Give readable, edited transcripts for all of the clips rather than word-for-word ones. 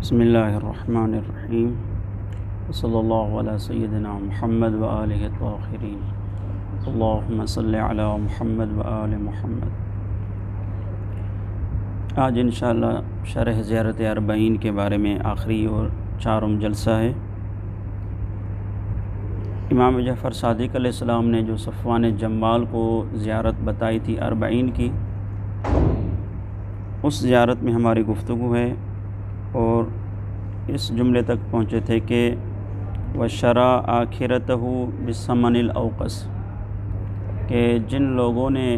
بسم اللہ الرحمن الرحیم صلی اللہ علیہ سیدنا محمد وآلہ الطاہرین اللہم صلی علی محمد وآل محمد۔ آج انشاءاللہ شرح زیارت اربعین کے بارے میں آخری اور چارم جلسہ ہے۔ امام جعفر صادق علیہ السلام نے جو صفوان جمال کو زیارت بتائی تھی اربعین کی، اس زیارت میں ہماری گفتگو ہے اور اس جملے تک پہنچے تھے کہ وَشَرَا آخِرَتَهُ بِالثَّمَنِ الْأَوْقَسِ، کہ جن لوگوں نے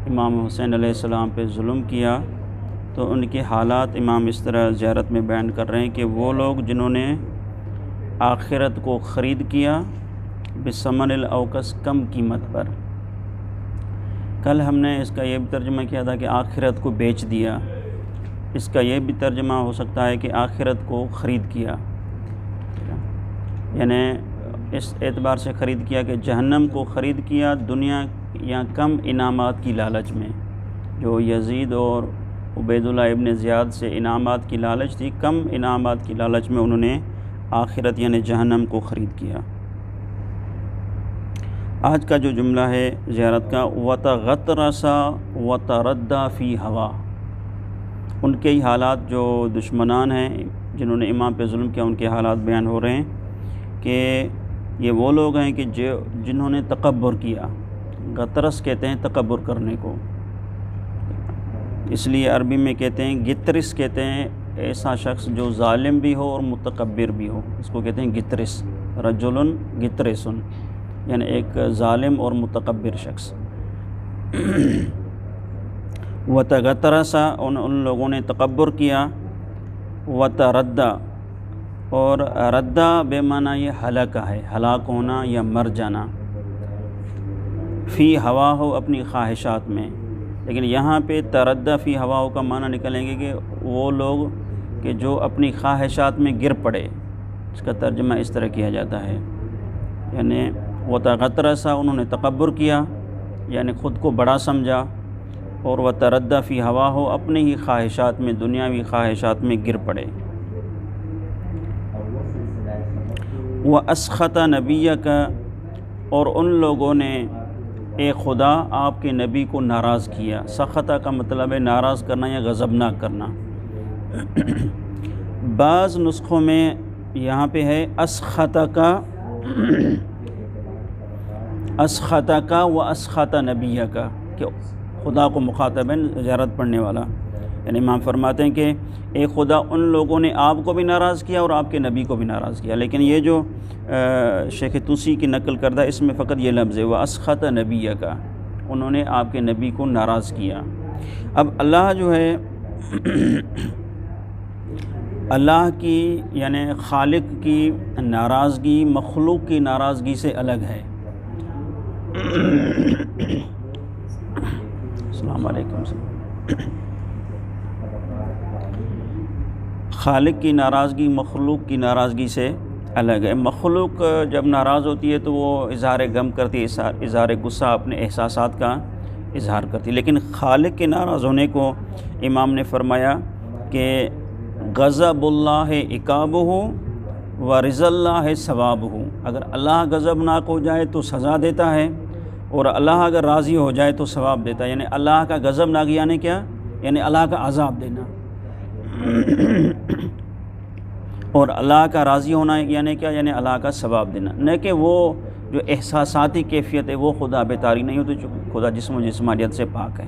امام حسین علیہ السلام پہ ظلم کیا تو ان کے حالات امام اس طرح زیارت میں بیان کر رہے ہیں کہ وہ لوگ جنہوں نے آخرت کو خرید کیا بِالثَّمَنِ الْأَوْقَسِ، کم قیمت پر۔ کل ہم نے اس کا یہ بھی ترجمہ کیا تھا کہ آخرت کو بیچ دیا، اس کا یہ بھی ترجمہ ہو سکتا ہے کہ آخرت کو خرید کیا، یعنی اس اعتبار سے خرید کیا کہ جہنم کو خرید کیا دنیا یا کم انعامات کی لالچ میں۔ جو یزید اور عبید اللہ ابن زیاد سے انعامات کی لالچ تھی، کم انعامات کی لالچ میں انہوں نے آخرت یعنی جہنم کو خرید کیا۔ آج کا جو جملہ ہے زیارت کا وَتَغَطْرَسَ وَتَرَدَّى فِي هَوَى، ان کے ہی حالات جو دشمنان ہیں جنہوں نے امام پہ ظلم کیا، ان کے حالات بیان ہو رہے ہیں کہ یہ وہ لوگ ہیں کہ جنہوں نے تکبر کیا۔ غطرس کہتے ہیں تکبر کرنے کو، اس لیے عربی میں کہتے ہیں گترس کہتے ہیں ایسا شخص جو ظالم بھی ہو اور متکبر بھی ہو، اس کو کہتے ہیں گترس، رجل گترسن، یعنی ایک ظالم اور متکبر شخص۔ وَتَغَطْرَسَ، ان لوگوں نے تکبر کیا، وَتَرَدَّى، اور ردہ بے معنی یہ ہلاکہ ہے، ہلاک ہونا یا مر جانا، فی ہوا ہو اپنی خواہشات میں، لیکن یہاں پہ تردہ فی ہوا ہو کا معنی نکلیں گے کہ وہ لوگ کہ جو اپنی خواہشات میں گر پڑے، اس کا ترجمہ اس طرح کیا جاتا ہے، یعنی وَتَغَطْرَسَ، انہوں نے تکبر کیا یعنی خود کو بڑا سمجھا، اور وَتَرَدَّى فی ہوا ہو اپنی ہی خواہشات میں، دنیاوی خواہشات میں گر پڑے۔ وَأَسْخَطَ نَبِيَّكَ، اور ان لوگوں نے اے خدا آپ کے نبی کو ناراض کیا۔ سخطہ کا مطلب ہے ناراض کرنا یا غضبناک کرنا۔ بعض نسخوں میں یہاں پہ ہے اسخطک وَأَسْخَطَ نَبِيَّكَ، کہ خدا کو مخاطب ہے زیارت پڑھنے والا، یعنی امام فرماتے ہیں کہ اے خدا ان لوگوں نے آپ کو بھی ناراض کیا اور آپ کے نبی کو بھی ناراض کیا، لیکن یہ جو شیخ طوسی کی نقل کردہ اس میں فقط یہ لفظ ہے وَأَسْخَطَ نَبِيَّكَ، انہوں نے آپ کے نبی کو ناراض کیا۔ اب اللہ جو ہے اللہ کی یعنی خالق کی ناراضگی مخلوق کی ناراضگی سے الگ ہے۔ السلام علیکم۔ خالق کی ناراضگی مخلوق کی ناراضگی سے الگ ہے۔ مخلوق جب ناراض ہوتی ہے تو وہ اظہار غم کرتی ہے، اظہار غصہ، اپنے احساسات کا اظہار کرتی ہے، لیکن خالق کے ناراض ہونے کو امام نے فرمایا کہ غضب اللہ عقابہ ورضا اللہ ثوابہ، اگر اللہ غضبناک ہو جائے تو سزا دیتا ہے، اور اللہ اگر راضی ہو جائے تو ثواب دیتا ہے۔ یعنی اللہ کا غضبناک یعنی کیا؟ یعنی اللہ کا عذاب دینا، اور اللہ کا راضی ہونا یعنی کیا؟ یعنی اللہ کا ثواب دینا، نہ کہ وہ جو احساساتی کیفیت ہے وہ خدا بیتاری نہیں ہوتی، جو خدا جسم و جسمانیت سے پاک ہے۔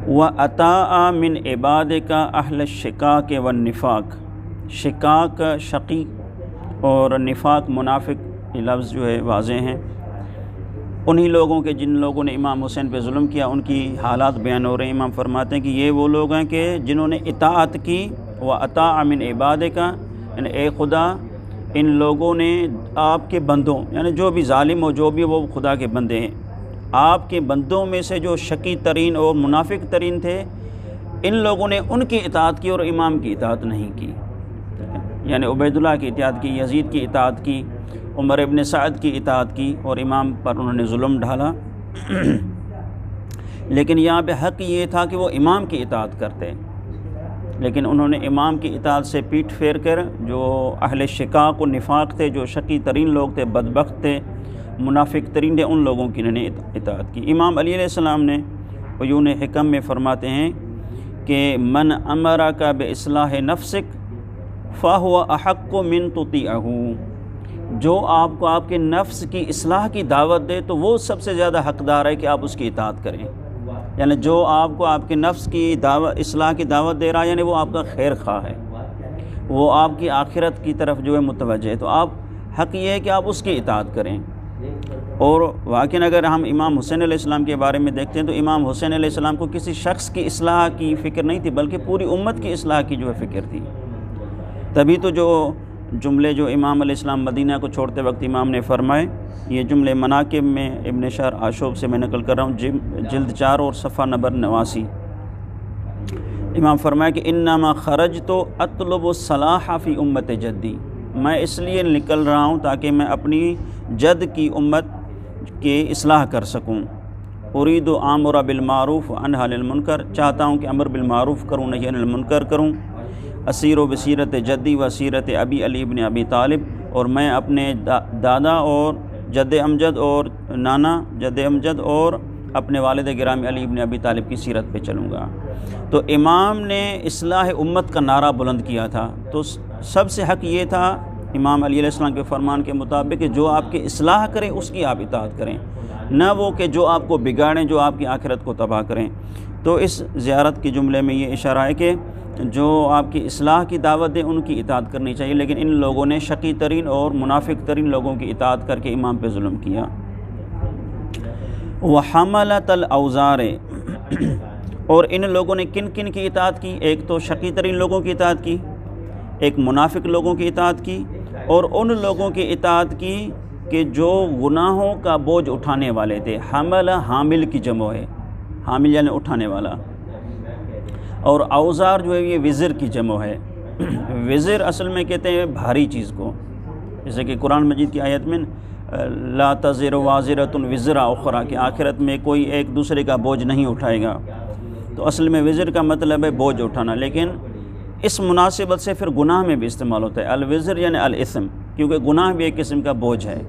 وَأَطَاعَ مِنْ عِبَادِكَ أَهْلَ الشِّقَاقِ وَالنِّفَاقِ، شقاق شقی اور نفاق منافق، یہ لفظ جو ہے واضح ہیں۔ انہی لوگوں کے جن لوگوں نے امام حسین پہ ظلم کیا ان کی حالات بیان ہو رہے ہیں۔ امام فرماتے ہیں کہ یہ وہ لوگ ہیں کہ جنہوں نے اطاعت کی، وَأَطَاعَ مِنْ عِبَادِكَ، یعنی اے خدا ان لوگوں نے آپ کے بندوں، یعنی جو بھی ظالم ہو جو بھی وہ خدا کے بندے ہیں، آپ کے بندوں میں سے جو شقی ترین اور منافق ترین تھے، ان لوگوں نے ان کی اطاعت کی اور امام کی اطاعت نہیں کی، یعنی عبید اللہ کی اطاعت کی، یزید کی اطاعت کی، عمر ابن سعد کی اطاعت کی، اور امام پر انہوں نے ظلم ڈھالا۔ لیکن یہاں پہ حق یہ تھا کہ وہ امام کی اطاعت کرتے، لیکن انہوں نے امام کی اطاعت سے پیٹھ پھیر کر جو اہل شقاق و نفاق تھے، جو شقی ترین لوگ تھے، بدبخت تھے، منافق ترین تھے، ان لوگوں کی انہوں نے اطاعت کی۔ امام علی علیہ السلام نے عیون حکم میں فرماتے ہیں کہ من امرک باصلاح نفسک فہو احق من تطیعہ، جو آپ کو آپ کے نفس کی اصلاح کی دعوت دے تو وہ سب سے زیادہ حقدار ہے کہ آپ اس کی اطاعت کریں، یعنی جو آپ کو آپ کے نفس کی اصلاح کی دعوت دے رہا ہے، یعنی وہ آپ کا خیر خواہ ہے، وہ آپ کی آخرت کی طرف جو ہے متوجہ ہے، تو آپ حق یہ ہے کہ آپ اس کی اطاعت کریں۔ اور واقعاً اگر ہم امام حسین علیہ السلام کے بارے میں دیکھتے ہیں تو امام حسین علیہ السلام کو کسی شخص کی اصلاح کی فکر نہیں تھی، بلکہ پوری امت کی اصلاح کی جو ہے فکر تھی۔ تبھی تو جو جملے جو امام علیہ السلام مدینہ کو چھوڑتے وقت امام نے فرمائے، یہ جملے مناقب میں ابن شہر آشوب سے میں نقل کر رہا ہوں، جلد 4 اور صفحہ نمبر 89۔ امام فرمائے کہ انما خرجت اطلب الصلاح فی امت جدی، میں اس لیے نکل رہا ہوں تاکہ میں اپنی جد کی امت کی اصلاح کر سکوں۔ ارید آمر بالمعروف وانہی عن المنکر، چاہتا ہوں کہ امر بالمعروف کروں، نہی عن المنکر کروں۔ اسیر و بصیرت جدی و سیرت ابی علی ابن ابی طالب، اور میں اپنے دادا اور جد امجد اور نانا جد امجد اور اپنے والد گرامی علی ابن ابی طالب کی سیرت پہ چلوں گا۔ تو امام نے اصلاح امت کا نعرہ بلند کیا تھا، تو سب سے حق یہ تھا امام علی علیہ السلام کے فرمان کے مطابق کہ جو آپ کی اصلاح کریں اس کی آپ اطاعت کریں، نہ وہ کہ جو آپ کو بگاڑیں، جو آپ کی آخرت کو تباہ کریں۔ تو اس زیارت کے جملے میں یہ اشارہ ہے کہ جو آپ کی اصلاح کی دعوت دیں ان کی اطاعت کرنی چاہیے، لیکن ان لوگوں نے شقی ترین اور منافق ترین لوگوں کی اطاعت کر کے امام پہ ظلم کیا۔ وحملت الاوزار، اور ان لوگوں نے کن کن کی اطاعت کی؟ ایک تو شقی ترین لوگوں کی اطاعت کی، ایک منافق لوگوں کی اطاعت کی، اور ان لوگوں کی اطاعت کی کہ جو گناہوں کا بوجھ اٹھانے والے تھے۔ حمل حامل کی جمع ہے، حامل یعنی اٹھانے والا، اور اوزار جو ہے یہ وزر کی جمع ہے۔ وزر اصل میں کہتے ہیں بھاری چیز کو، جیسے کہ قرآن مجید کی آیت میں لا تزر وازرۃ وزر اخری، کہ آخرت میں کوئی ایک دوسرے کا بوجھ نہیں اٹھائے گا، تو اصل میں وزر کا مطلب ہے بوجھ اٹھانا، لیکن اس مناسبت سے پھر گناہ میں بھی استعمال ہوتا ہے، الوزر یعنی الاثم، کیونکہ گناہ بھی ایک قسم کا بوجھ ہے،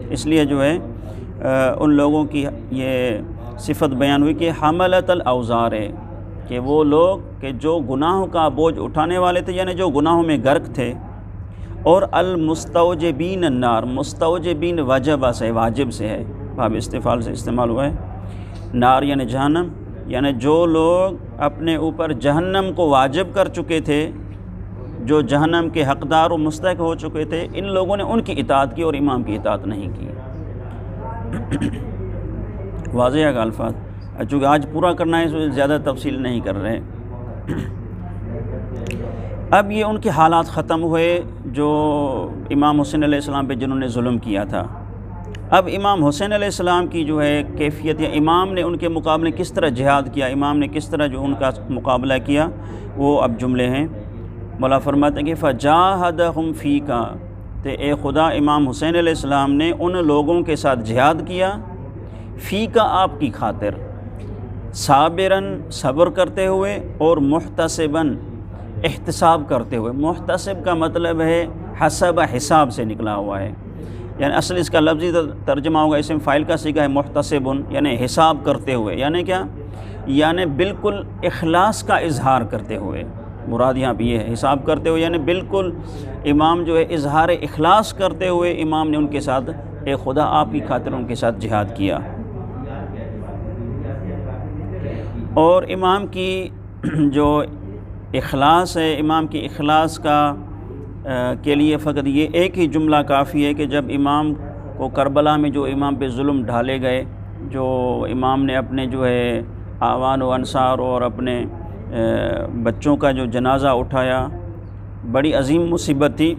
اس لیے جو ہے ان لوگوں کی یہ صفت بیان ہوئی کہ حملت الاوزار ہے، کہ وہ لوگ کہ جو گناہوں کا بوجھ اٹھانے والے تھے، یعنی جو گناہوں میں غرق تھے، اور المستوجبین النار، مستوجبین وجب سے، واجب سے ہے، باب استفعال سے استعمال ہوا ہے، نار یعنی جہنم، یعنی جو لوگ اپنے اوپر جہنم کو واجب کر چکے تھے، جو جہنم کے حقدار و مستحق ہو چکے تھے، ان لوگوں نے ان کی اطاعت کی اور امام کی اطاعت نہیں کی۔ واضح کا الفاظ، چونکہ آج پورا کرنا ہے اس زیادہ تفصیل نہیں کر رہے۔ اب یہ ان کے حالات ختم ہوئے جو امام حسین علیہ السلام پہ جنہوں نے ظلم کیا تھا۔ اب امام حسین علیہ السلام کی جو ہے کیفیت، یا امام نے ان کے مقابلے کس طرح جہاد کیا، امام نے کس طرح جو ان کا مقابلہ کیا، وہ اب جملے ہیں۔ مولا فرماتے ہیں کہ فجاہدہم فیکا، تو اے خدا امام حسین علیہ السلام نے ان لوگوں کے ساتھ جہاد کیا، فیکا آپ کی خاطر، صابراً صبر کرتے ہوئے، اور محتسباً احتساب کرتے ہوئے۔ محتسب کا مطلب ہے حسب، حساب سے نکلا ہوا ہے، یعنی اصل اس کا لفظی ترجمہ ہوگا، اسم فاعل کا صیغہ ہے محتسبن، یعنی حساب کرتے ہوئے، یعنی کیا؟ یعنی بالکل اخلاص کا اظہار کرتے ہوئے، مراد یہاں پہ یہ ہے حساب کرتے ہوئے، یعنی بالکل امام جو ہے اظہار اخلاص کرتے ہوئے امام نے ان کے ساتھ، اے خدا آپ کی خاطر ان کے ساتھ جہاد کیا۔ اور امام کی جو اخلاص ہے، امام کی اخلاص کا کے لیے فقط یہ ایک ہی جملہ کافی ہے کہ جب امام کو کربلا میں جو امام پہ ظلم ڈھالے گئے، جو امام نے اپنے جو ہے آوان و انصار اور اپنے بچوں کا جو جنازہ اٹھایا، بڑی عظیم مصیبت تھی،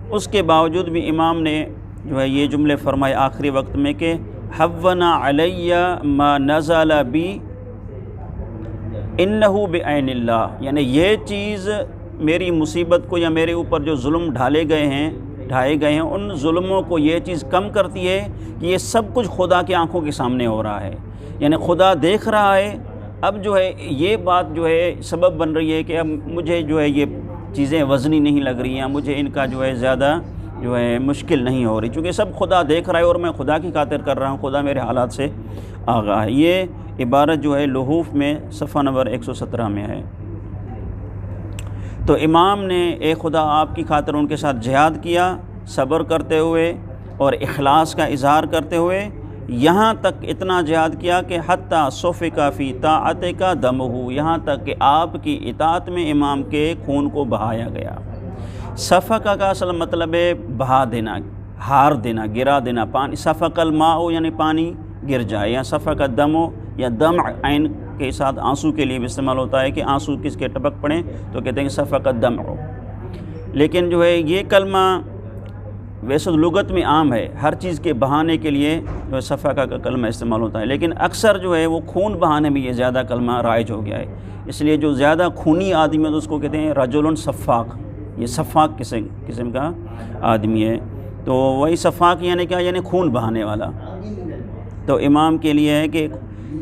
اس کے باوجود بھی امام نے جو ہے یہ جملے فرمائے آخری وقت میں کہ حوّنا علی ما نزل بی انہو بعین اللہ، یعنی یہ چیز میری مصیبت کو یا میرے اوپر جو ظلم ڈھالے گئے ہیں ڈھائے گئے ہیں ان ظلموں کو یہ چیز کم کرتی ہے کہ یہ سب کچھ خدا کی آنکھوں کے سامنے ہو رہا ہے، یعنی خدا دیکھ رہا ہے۔ اب جو ہے یہ بات جو ہے سبب بن رہی ہے کہ اب مجھے جو ہے یہ چیزیں وزنی نہیں لگ رہی ہیں، مجھے ان کا جو ہے زیادہ جو ہے مشکل نہیں ہو رہی، چونکہ سب خدا دیکھ رہا ہے اور میں خدا کی خاطر کر رہا ہوں، خدا میرے حالات سے آگاہ ہے۔ یہ عبارت جو ہے لحوف میں صفحہ نمبر 117 میں ہے۔ تو امام نے اے خدا آپ کی خاطر ان کے ساتھ جہاد کیا، صبر کرتے ہوئے اور اخلاص کا اظہار کرتے ہوئے، یہاں تک اتنا جہاد کیا کہ حتیٰ سفک فی طاعتک دمہ، یہاں تک کہ آپ کی اطاعت میں امام کے خون کو بہایا گیا۔ سفک کا اصل مطلب ہے بہا دینا، ہار دینا، گرا دینا، پانی سفک الماء یعنی پانی گر جائے، یا سفک الدم یا دمع عین کے ساتھ آنسو کے لیے بھی استعمال ہوتا ہے کہ آنسو کس کے ٹپک پڑیں تو کہتے ہیں سفک الدمع۔ لیکن جو ہے یہ کلمہ ویسے لغت میں عام ہے، ہر چیز کے بہانے کے لیے جو سفکہ کا کلمہ استعمال ہوتا ہے، لیکن اکثر جو ہے وہ خون بہانے میں یہ زیادہ کلمہ رائج ہو گیا ہے، اس لیے جو زیادہ خونی آدمی ہے تو اس کو کہتے ہیں رجل صفاق، یہ صفاق قسم کا آدمی ہے۔ تو وہی صفاق یعنی کیا، یعنی خون بہانے والا۔ تو امام کے لیے ہے کہ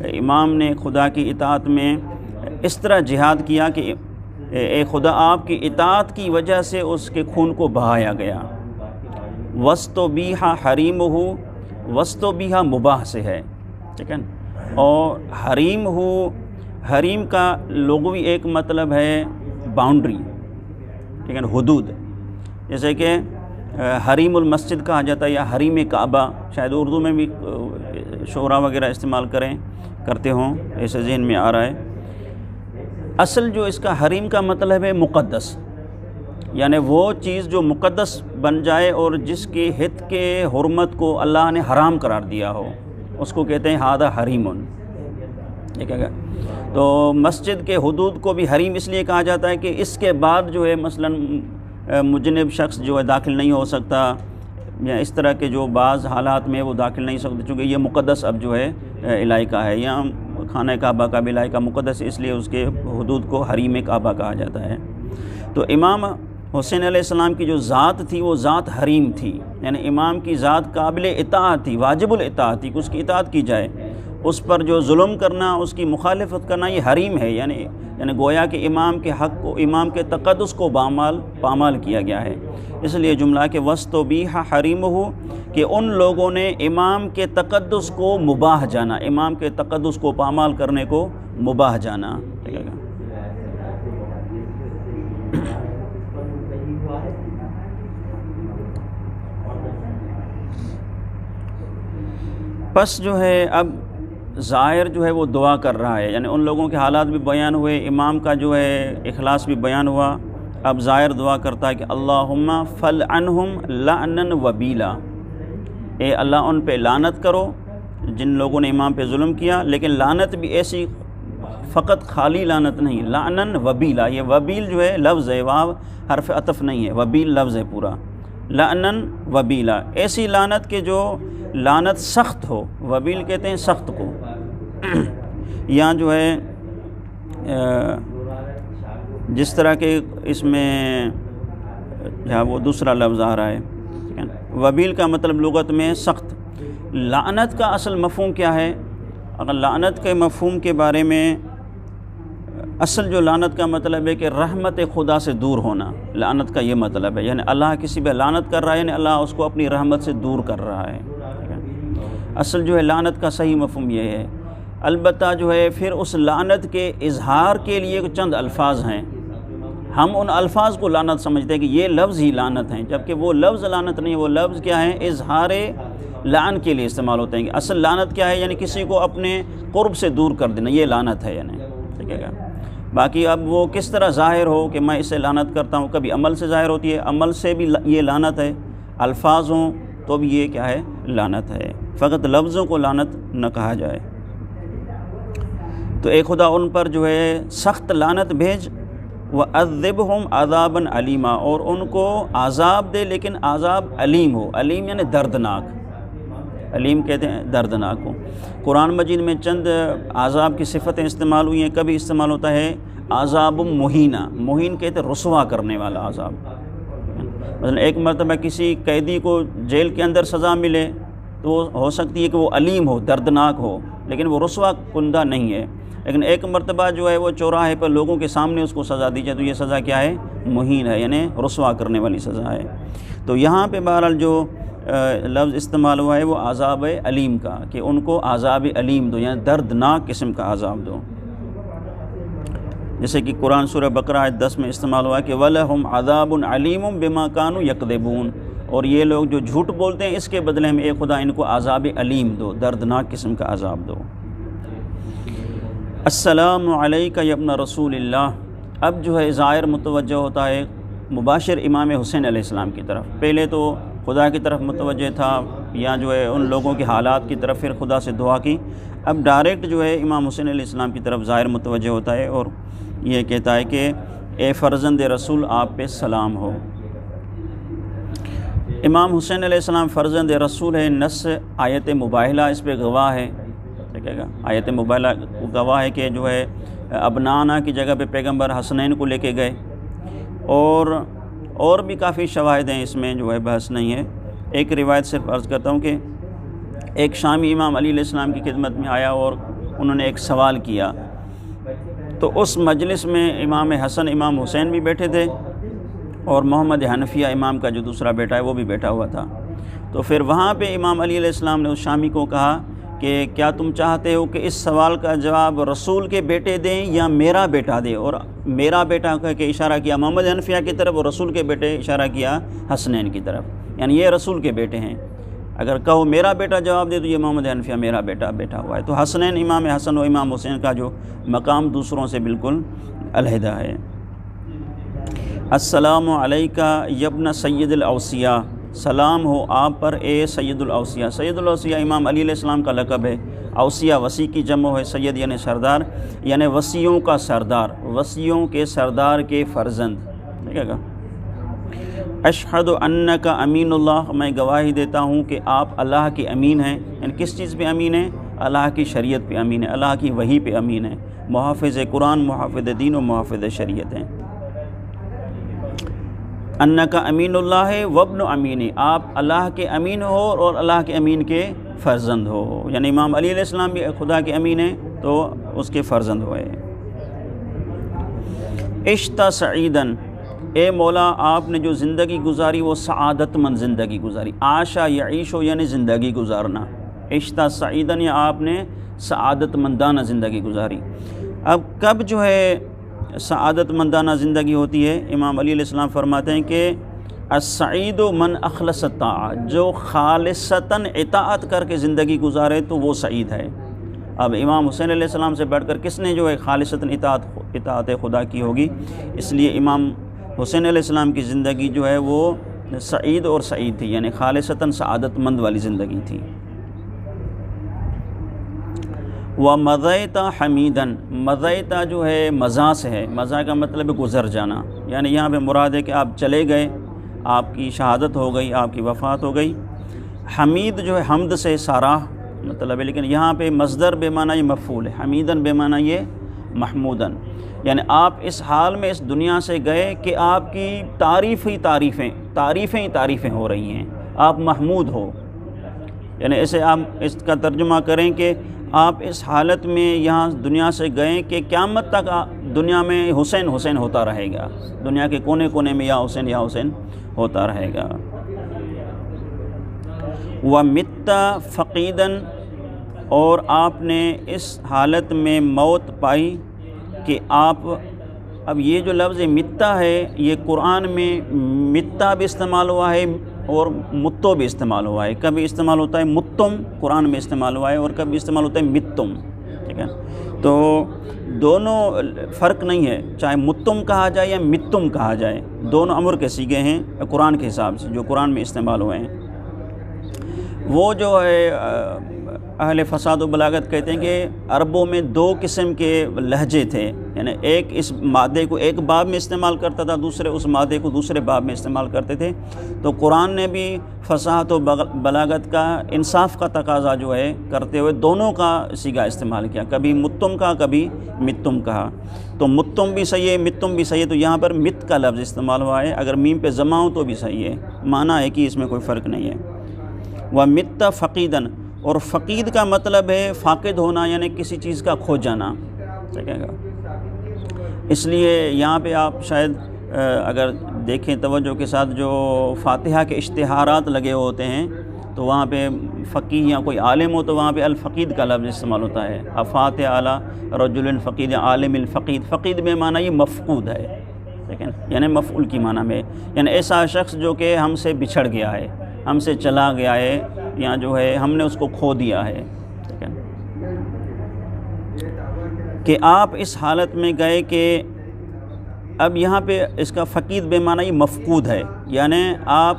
امام نے خدا کی اطاعت میں اس طرح جہاد کیا کہ اے خدا آپ کی اطاعت کی وجہ سے اس کے خون کو بہایا گیا۔ وَاسْتُبِیحَ حَرِیمُهُ، وَاسْتُبِیحَ مباح سے ہے، ٹھیک ہے، اور حریم کا لغوی ایک مطلب ہے باؤنڈری، ٹھیک ہے، حدود، جیسے کہ حریم المسجد کہا جاتا ہے یا حریم کعبہ، شاید اردو میں بھی شعراء وغیرہ استعمال کرتے ہوں، ایسے ذہن میں آ رہا ہے۔ اصل جو اس کا حریم کا مطلب ہے مقدس، یعنی وہ چیز جو مقدس بن جائے اور جس کی حد کے حرمت کو اللہ نے حرام قرار دیا ہو، اس کو کہتے ہیں ہذا حریم، ٹھیک ہے۔ تو مسجد کے حدود کو بھی حریم اس لیے کہا جاتا ہے کہ اس کے بعد جو ہے مثلاً مجنب شخص جو ہے داخل نہیں ہو سکتا، یا اس طرح کے جو بعض حالات میں وہ داخل نہیں سکتے، چونکہ یہ مقدس اب جو ہے علاقہ ہے، یا خانہ کعبہ کا بھی علاقہ مقدس، اس لیے اس کے حدود کو حریم کعبہ کہا جاتا ہے۔ تو امام حسین علیہ السلام کی جو ذات تھی وہ ذات حریم تھی، یعنی امام کی ذات قابل اطاعت تھی، واجب الاطاعت تھی کہ اس کی اطاعت کی جائے، اس پر جو ظلم کرنا، اس کی مخالفت کرنا یہ حریم ہے، یعنی گویا کہ امام کے حق کو، امام کے تقدس کو پامال کیا گیا ہے۔ اس لیے جملہ کہ وَاسْتُبِیحَ حَرِیمُهُ کہ ان لوگوں نے امام کے تقدس کو مباح جانا، امام کے تقدس کو پامال کرنے کو مباح جانا، ٹھیک ہے۔ پس جو ہے اب ظاہر جو ہے وہ دعا کر رہا ہے، یعنی ان لوگوں کے حالات بھی بیان ہوئے، امام کا جو ہے اخلاص بھی بیان ہوا، اب ظاہر دعا کرتا ہے کہ اللہم فلعنہم لعنا وبیلا، اے اللہ ان پہ لعنت کرو جن لوگوں نے امام پہ ظلم کیا، لیکن لعنت بھی ایسی فقط خالی لعنت نہیں، لعنا وبیلا، یہ وبیل جو ہے لفظ ہے، واو حرف عطف نہیں ہے، وبیل لفظ ہے پورا، لعنا وبیلا، ایسی لعنت کہ جو لعنت سخت ہو، وبیل کہتے ہیں سخت کو، یا جو ہے جس طرح کہ اس میں جہاں وہ دوسرا لفظ آ رہا ہے، ٹھیک ہے، وبیل کا مطلب لغت میں سخت۔ لعنت کا اصل مفہوم کیا ہے؟ اگر لعنت کے مفہوم کے بارے میں اصل جو لعنت کا مطلب ہے کہ رحمت خدا سے دور ہونا، لعنت کا یہ مطلب ہے، یعنی اللہ کسی پہ لعنت کر رہا ہے، یعنی اللہ اس کو اپنی رحمت سے دور کر رہا ہے، ٹھیک ہے۔ اصل جو ہے لعنت کا صحیح مفہوم یہ ہے۔ البتہ جو ہے پھر اس لعنت کے اظہار کے لیے چند الفاظ ہیں، ہم ان الفاظ کو لعنت سمجھتے ہیں کہ یہ لفظ ہی لعنت ہیں، جبکہ وہ لفظ لعنت نہیں، وہ لفظ کیا ہیں؟ اظہار لعن کے لیے استعمال ہوتے ہیں۔ اصل لعنت کیا ہے؟ یعنی کسی کو اپنے قرب سے دور کر دینا، یہ لعنت ہے، یعنی ٹھیک ہے۔ باقی اب وہ کس طرح ظاہر ہو کہ میں اسے لعنت کرتا ہوں، کبھی عمل سے ظاہر ہوتی ہے، عمل سے بھی یہ لعنت ہے، الفاظ ہوں تو بھی یہ کیا ہے؟ لعنت ہے، فقط لفظوں کو لعنت نہ کہا جائے۔ تو اے خدا ان پر جو ہے سخت لعنت بھیج، وَعَذِّبْهُمْ عَذَابًا عَلِيمًا، اور ان کو عذاب دے لیکن عذاب علیم ہو، علیم یعنی دردناک، علیم کہتے ہیں دردناک ہو۔ قرآن مجید میں چند عذاب کی صفتیں استعمال ہوئی ہیں، کبھی استعمال ہوتا ہے عذاب مہینہ، مہین کہتے ہیں رسوا کرنے والا عذاب، مثلا ایک مرتبہ کسی قیدی کو جیل کے اندر سزا ملے تو ہو سکتی ہے کہ وہ علیم ہو، دردناک ہو، لیکن وہ رسوا کنندہ نہیں ہے۔ لیکن ایک مرتبہ جو ہے وہ چوراہے پر لوگوں کے سامنے اس کو سزا دی جائے تو یہ سزا کیا ہے؟ مہین ہے، یعنی رسوا کرنے والی سزا ہے۔ تو یہاں پہ بہرحال جو لفظ استعمال ہوا ہے وہ عذاب علیم کا، کہ ان کو عذاب علیم دو، یعنی دردناک قسم کا عذاب دو۔ جیسے کہ قرآن سورہ بقرہ آیت 10 میں استعمال ہوا ہے کہ وَلَهُمْ عَذَابٌ عَلِيمٌ بِمَا كَانُوا يَكْذِبُونَ، اور یہ لوگ جو جھوٹ بولتے ہیں اس کے بدلے میں اے خدا ان کو عذاب علیم دو، دردناک قسم کا عذاب دو۔ السلام علیکہ یا ابن رسول اللہ، اب جو ہے ظاہر متوجہ ہوتا ہے مباشر امام حسین علیہ السلام کی طرف۔ پہلے تو خدا کی طرف متوجہ تھا یا جو ہے ان لوگوں کے حالات کی طرف، پھر خدا سے دعا کی، اب ڈائریکٹ جو ہے امام حسین علیہ السلام کی طرف ظاہر متوجہ ہوتا ہے اور یہ کہتا ہے کہ اے فرزند رسول آپ پہ سلام ہو۔ امام حسین علیہ السلام فرزند رسول ہے، نص آیت مباہلہ اس پہ گواہ ہے، دیکھے گا آیت مباہلہ گواہ ہے کہ جو ہے ابنانا کی جگہ پہ پیغمبر حسنین کو لے کے گئے، اور بھی کافی شواہد ہیں، اس میں جو ہے بحث نہیں ہے۔ ایک روایت صرف عرض کرتا ہوں کہ ایک شامی امام علی علیہ السلام کی خدمت میں آیا اور انہوں نے ایک سوال کیا، تو اس مجلس میں امام حسن امام حسین بھی بیٹھے تھے اور محمد حنفیہ امام کا جو دوسرا بیٹا ہے وہ بھی بیٹھا ہوا تھا۔ تو پھر وہاں پہ امام علی علیہ السلام نے اس شامی کو کہا کہ کیا تم چاہتے ہو کہ اس سوال کا جواب رسول کے بیٹے دیں یا میرا بیٹا دے؟ اور میرا بیٹا کہہ کے اشارہ کیا محمد حنفیہ کی طرف، اور رسول کے بیٹے اشارہ کیا حسنین کی طرف، یعنی یہ رسول کے بیٹے ہیں۔ اگر کہو میرا بیٹا جواب دے تو یہ محمد حنفیہ میرا بیٹا بیٹھا ہوا ہے۔ تو حسنین امام حسن و امام حسین کا جو مقام دوسروں سے بالکل علیحدہ ہے۔ السلام علیکہ یبن سید الاوصیاء، سلام ہو آپ پر اے سید الاوصیاء۔ سید الاوصیاء امام علی علیہ السلام کا لقب ہے۔ اوصیاء وصی کی جمع ہے، سید یعنی سردار، یعنی وصیوں کا سردار، وصیوں کے سردار کے فرزند، دیکھے گا۔ اشہد انک امین اللہ، میں گواہی دیتا ہوں کہ آپ اللہ کے امین ہیں، یعنی کس چیز پہ امین ہیں؟ اللہ کی شریعت پہ امین ہے، اللہ کی وحی پہ امین ہے، محافظ قرآن، محافظ دین و محافظ شریعت ہیں۔ انک امین اللہ وابن امین، آپ اللہ کے امین ہو اور اللہ کے امین کے فرزند ہو، یعنی امام علی علیہ السلام بھی خدا کے امین ہیں تو اس کے فرزند ہوئے۔ عشت سعیدن، اے مولا آپ نے جو زندگی گزاری وہ سعادت مند زندگی گزاری۔ عاشا یعیشو یعنی زندگی گزارنا، عشت سعیدن یا آپ نے سعادت مندانہ زندگی گزاری۔ اب کب جو ہے سعادت مندانہ زندگی ہوتی ہے؟ امام علی علیہ السلام فرماتے ہیں کہ السعید من اخلص الطاعة، جو خالصتاً اطاعت کر کے زندگی گزارے تو وہ سعید ہے۔ اب امام حسین علیہ السلام سے بڑھ کر کس نے جو ہے خالصتاً اطاعت خدا کی ہوگی؟ اس لیے امام حسین علیہ السلام کی زندگی جو ہے وہ سعید اور سعید تھی، یعنی خالصتاً سعادت مند والی زندگی تھی۔ وَمَضَيْتَ حَمِيدًا، مضیتا جو ہے مضا سے ہے، مضا کا مطلب ہے گزر جانا، یعنی یہاں پہ مراد ہے کہ آپ چلے گئے، آپ کی شہادت ہو گئی، آپ کی وفات ہو گئی۔ حمید جو ہے حمد سے ساراہ مطلب ہے، لیکن یہاں پہ مصدر بے معنی یہ مفعول ہے، حمیدن بے معنی یہ محمودن، یعنی آپ اس حال میں اس دنیا سے گئے کہ آپ کی تعریفیں ہو رہی ہیں، آپ محمود ہو، یعنی اسے آپ اس کا ترجمہ کریں کہ آپ اس حالت میں یہاں دنیا سے گئے کہ قیامت تک دنیا میں حسین حسین ہوتا رہے گا، دنیا کے کونے کونے میں یا حسین ہوتا رہے گا۔ وَمِتَّ فَقِیدًا، اور آپ نے اس حالت میں موت پائی کہ آپ، اب یہ جو لفظ متا ہے یہ قرآن میں متا بھی استعمال ہوا ہے اور متو بھی استعمال ہوا ہے۔ کبھی استعمال ہوتا ہے متم، قرآن میں استعمال ہوا ہے، اور کبھی استعمال ہوتا ہے متم، ٹھیک ہے؟ تو دونوں فرق نہیں ہے، چاہے متم کہا جائے یا متم کہا جائے، دونوں امر کے صیغے ہیں قرآن کے حساب سے جو قرآن میں استعمال ہوئے ہیں۔ وہ جو ہے اہل فساد و بلاغت کہتے ہیں کہ عربوں میں دو قسم کے لہجے تھے، یعنی ایک اس مادے کو ایک باب میں استعمال کرتا تھا، دوسرے اس مادے کو دوسرے باب میں استعمال کرتے تھے۔ تو قرآن نے بھی فصاحت و بلاغت کا انصاف کا تقاضا جو ہے کرتے ہوئے دونوں کا صیغہ استعمال کیا، کبھی متم کہا کبھی متم کہا۔ تو متم بھی صحیح ہے متم بھی صحیح ہے، تو یہاں پر مت کا لفظ استعمال ہوا ہے، اگر میم پہ ضمہ ہو تو بھی صحیح ہے، معنی ہے کہ اس میں کوئی فرق نہیں ہے۔ وَمِتَّ فَقِيدًا، اور فقید کا مطلب ہے فاقد ہونا، یعنی کسی چیز کا کھو جانا، ٹھیک ہے گا۔ اس لیے یہاں پہ آپ شاید اگر دیکھیں توجہ کے ساتھ، جو فاتحہ کے اشتہارات لگے ہوتے ہیں تو وہاں پہ فقیہ یا کوئی عالم ہو تو وہاں پہ الفقید کا لفظ استعمال ہوتا ہے، افاتح علی رجل فقید، عالم الفقید۔ فقید میں معنی یہ مفقود ہے، لیکن یعنی مفعول کی معنی میں، یعنی ایسا شخص جو کہ ہم سے بچھڑ گیا ہے، ہم سے چلا گیا ہے، یا جو ہے ہم نے اس کو کھو دیا ہے، ٹھیک ہے۔ کہ آپ اس حالت میں گئے کہ اب یہاں پہ اس کا فقید بے معنی مفقود ہے، یعنی آپ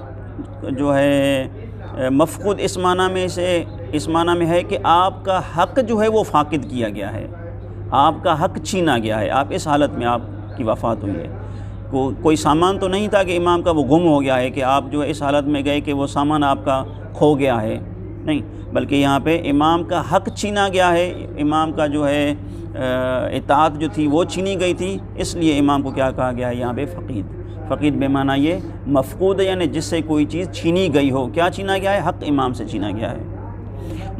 جو ہے مفقود اس معنی میں ہے کہ آپ کا حق جو ہے وہ فاقد کیا گیا ہے، آپ کا حق چھینا گیا ہے، آپ اس حالت میں آپ کی وفات ہوئی ہے۔ کوئی سامان تو نہیں تھا کہ امام کا وہ گم ہو گیا ہے، کہ آپ جو ہے اس حالت میں گئے کہ وہ سامان آپ کا کھو گیا ہے، نہیں، بلکہ یہاں پہ امام کا حق چھینا گیا ہے، امام کا جو ہے اطاعت جو تھی وہ چھینی گئی تھی، اس لیے امام کو کیا کہا گیا ہے یہاں پہ فقید۔ فقید بے معنی یہ مفقود ہے، یعنی جس سے کوئی چیز چھینی گئی ہو۔ کیا چھینا گیا ہے؟ حق امام سے چھینا گیا ہے۔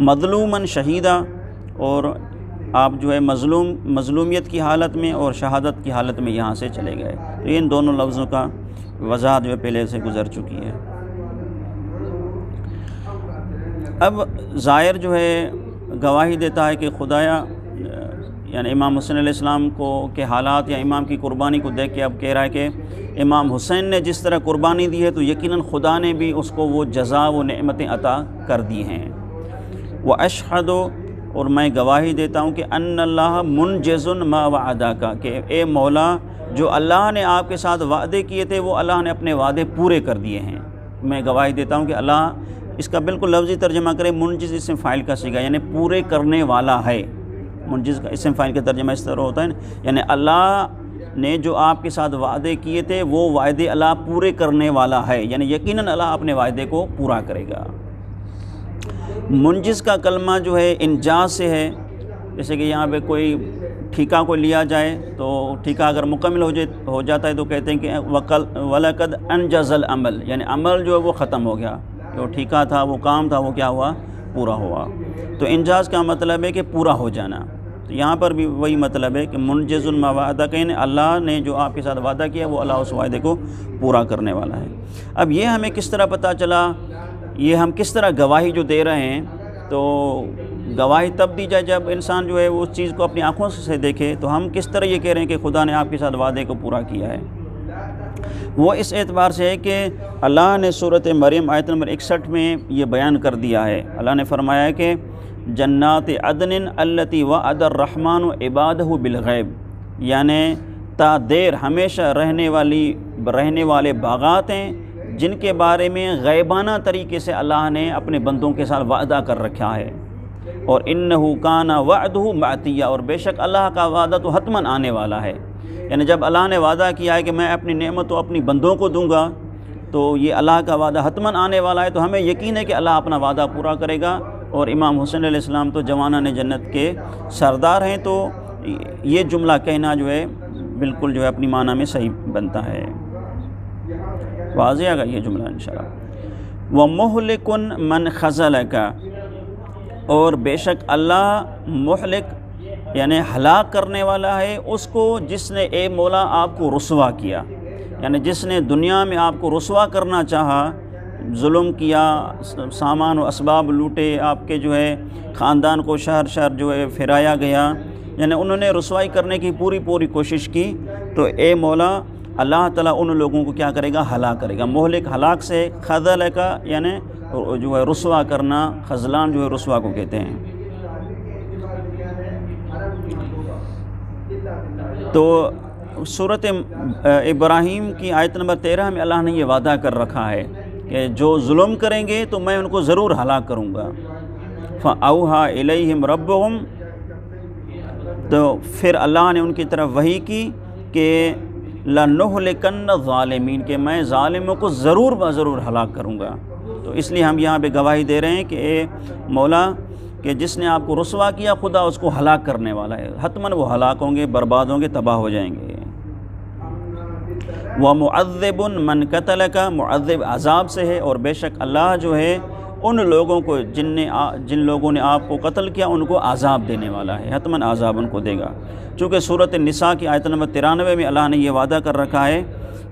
مظلوماً شہیدہ، اور آپ جو ہے مظلومیت کی حالت میں اور شہادت کی حالت میں یہاں سے چلے گئے۔ تو ان دونوں لفظوں کا وضاحت جو ہے پہلے سے گزر چکی ہے۔ اب زائر جو ہے گواہی دیتا ہے کہ خدایا، یعنی امام حسین علیہ السلام کے حالات یا امام کی قربانی کو دیکھ کے اب کہہ رہا ہے کہ امام حسین نے جس طرح قربانی دی ہے تو یقیناً خدا نے بھی اس کو وہ جزا و نعمتیں عطا کر دی ہیں۔ وَأَشْهَدُ، اور میں گواہی دیتا ہوں کہ ان اللہ منجز ما وعدہ کا، کہ اے مولا جو اللہ نے آپ کے ساتھ وعدے کیے تھے وہ اللہ نے اپنے وعدے پورے کر دیے ہیں۔ میں گواہی دیتا ہوں کہ اللہ، اس کا بالکل لفظی ترجمہ کرے، منجز اسم فاعل کا صیغہ، یعنی پورے کرنے والا ہے۔ منجز کا اسم فاعل کا ترجمہ اس طرح ہوتا ہے، یعنی اللہ نے جو آپ کے ساتھ وعدے کیے تھے وہ وعدے اللہ پورے کرنے والا ہے، یعنی یقیناً اللہ اپنے وعدے کو پورا کرے گا۔ منجز کا کلمہ جو ہے انجاز سے ہے، جیسے کہ یہاں پہ کوئی ٹھیکہ کو لیا جائے تو ٹھیکہ اگر مکمل ہو جاتا ہے تو کہتے ہیں کہ وَلَقَدْ أَنْجَزَ الْعَمَلِ، یعنی عمل جو ہے وہ ختم ہو گیا، جو ٹھیکہ تھا وہ کام تھا وہ کیا ہوا؟ پورا ہوا۔ تو انجاز کا مطلب ہے کہ پورا ہو جانا۔ تو یہاں پر بھی وہی مطلب ہے کہ منجز ما وعدہ، کہ اللہ نے جو آپ کے ساتھ وعدہ کیا وہ اللہ اس وعدے کو پورا کرنے والا ہے۔ اب یہ ہمیں کس طرح پتہ چلا، یہ ہم کس طرح گواہی جو دے رہے ہیں، تو گواہی تب دی جائے جب انسان جو ہے اس چیز کو اپنی آنکھوں سے دیکھے۔ تو ہم کس طرح یہ کہہ رہے ہیں کہ خدا نے آپ کے ساتھ وعدے کو پورا کیا ہے؟ وہ اس اعتبار سے ہے کہ اللہ نے سورۃ مریم آیت نمبر 61 میں یہ بیان کر دیا ہے۔ اللہ نے فرمایا ہے کہ جنات عدن التی وعد الرحمن عبادہ بالغیب، یعنی تا دیر ہمیشہ رہنے والے باغات ہیں جن کے بارے میں غیبانہ طریقے سے اللہ نے اپنے بندوں کے ساتھ وعدہ کر رکھا ہے۔ اور انہ کان وعدہ مأتیہ، اور بے شک اللہ کا وعدہ تو حتماً آنے والا ہے۔ یعنی جب اللہ نے وعدہ کیا ہے کہ میں اپنی نعمت و اپنی بندوں کو دوں گا، تو یہ اللہ کا وعدہ حتماً آنے والا ہے، تو ہمیں یقین ہے کہ اللہ اپنا وعدہ پورا کرے گا۔ اور امام حسین علیہ السلام تو جوانان جنت کے سردار ہیں، تو یہ جملہ کہنا جو ہے بالکل جو ہے اپنی معنی میں صحیح بنتا ہے۔ واضح آگا یہ جملہ انشاءاللہ۔ وَمُحْلِكٌ مَنْ خَذَلَكَ، اور بے شک اللہ مہلک یعنی ہلاک کرنے والا ہے اس کو جس نے اے مولا آپ کو رسوا کیا، یعنی جس نے دنیا میں آپ کو رسوا کرنا چاہا، ظلم کیا، سامان و اسباب لوٹے، آپ کے جو ہے خاندان کو شہر شہر جو ہے پھرایا گیا، یعنی انہوں نے رسوائی کرنے کی پوری کوشش کی، تو اے مولا اللہ تعالیٰ ان لوگوں کو کیا کرے گا؟ ہلاک کرے گا۔ مہلک ہلاک سے، خذل کا یعنی جو ہے رسوا کرنا، خذلان جو ہے رسوا کو کہتے ہیں۔ تو سورۃ ابراہیم کی آیت نمبر 13 میں اللہ نے یہ وعدہ کر رکھا ہے کہ جو ظلم کریں گے تو میں ان کو ضرور ہلاک کروں گا۔ فَأَوْحَىٰ إِلَيْهِمْ رَبُّهُمْ، تو پھر اللہ نے ان کی طرف وحی کی کہ لَنُهْلِكَنَّ الظَّالِمِينَ، کہ میں ظالموں کو ضرور بضرور ہلاک کروں گا۔ تو اس لیے ہم یہاں پہ گواہی دے رہے ہیں کہ اے مولا، کہ جس نے آپ کو رسوا کیا خدا اس کو ہلاک کرنے والا ہے، حتماً وہ ہلاک ہوں گے، برباد ہوں گے، تباہ ہو جائیں گے۔ وَمُعَذِّبٌ مَنْ قَتَلَكَ، معذب عذاب سے ہے، اور بے شک اللہ جو ہے ان لوگوں کو جن لوگوں نے آپ کو قتل کیا ان کو عذاب دینے والا ہے، حتماً عذاب ان کو دے گا۔ چونکہ سورۃ النساء کی آیت نمبر 93 میں اللہ نے یہ وعدہ کر رکھا ہے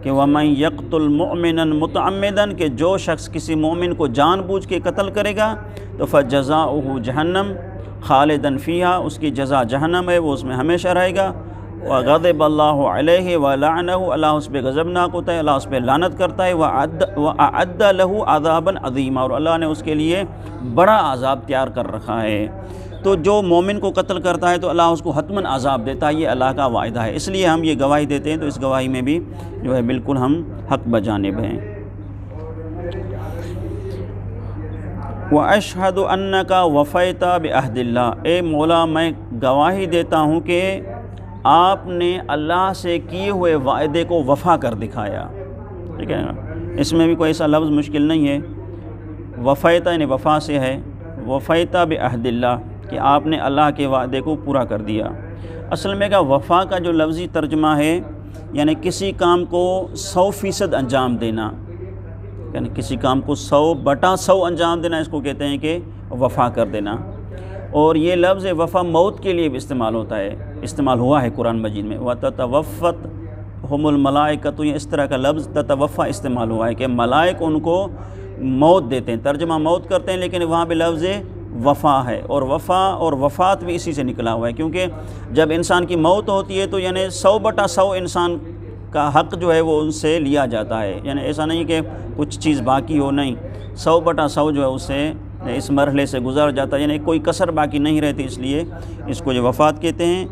کہ وَمَن يَقْتُلْ مُؤْمِنًا مُتَعَمِّدًا، کہ جو شخص کسی مومن کو جان بوجھ کے قتل کرے گا تو فَجَزَاؤُهُ جَہَنَّمُ خَالِدًا فِيهَا، اس کی جزا جہنم ہے، وہ اس میں ہمیشہ رہے گا۔ وَغَضِبَ اللَّهُ عَلَيْهِ وَلَعْنَهُ، اللہ اس پہ غضبناک ہوتا ہے، اللہ اس پہ لعنت کرتا ہے۔ وَأَعَدَّ لَهُ عَذَابًا عَظِيمًا، اور اللہ نے اس کے لیے بڑا عذاب تیار کر رکھا ہے۔ تو جو مومن کو قتل کرتا ہے تو اللہ اس کو حتماً عذاب دیتا ہے، یہ اللہ کا وعدہ ہے۔ اس لیے ہم یہ گواہی دیتے ہیں، تو اس گواہی میں بھی جو ہے بالکل ہم حق بجانب ہیں۔ وَأَشْهَدُ أَنَّكَ وَفَيْتَ بِعَهْدِ اللَّهِ، اے مولا میں گواہی دیتا ہوں کہ آپ نے اللہ سے کیے ہوئے وعدے کو وفا کر دکھایا۔ ٹھیک ہے، اس میں بھی کوئی ایسا لفظ مشکل نہیں ہے۔ وفیت یعنی وفا سے ہے، وفیت بعہد اللہ، کہ آپ نے اللہ کے وعدے کو پورا کر دیا۔ اصل میں کا وفا کا جو لفظی ترجمہ ہے یعنی کسی کام کو 100% انجام دینا، یعنی کسی کام کو 100/100 انجام دینا، اس کو کہتے ہیں کہ وفا کر دینا۔ اور یہ لفظ وفا موت کے لیے بھی استعمال ہوتا ہے، استعمال ہوا ہے قرآن مجید میں۔ وَتَتَوَفَّتْهُمُ الْمَلَائِكَةُ، یہ اس طرح کا لفظ تتوفا استعمال ہوا ہے کہ ملائک ان کو موت دیتے ہیں، ترجمہ موت کرتے ہیں، لیکن وہاں پہ لفظ وفا ہے، اور وفا اور وفات بھی اسی سے نکلا ہوا ہے، کیونکہ جب انسان کی موت ہوتی ہے تو یعنی 100/100 انسان کا حق جو ہے وہ ان سے لیا جاتا ہے، یعنی ایسا نہیں کہ کچھ چیز باقی ہو، نہیں، 100/100 جو ہے اس سے اس مرحلے سے گزر جاتا ہے، یعنی کوئی کسر باقی نہیں رہتی، اس لیے اس کو جو وفات کہتے ہیں۔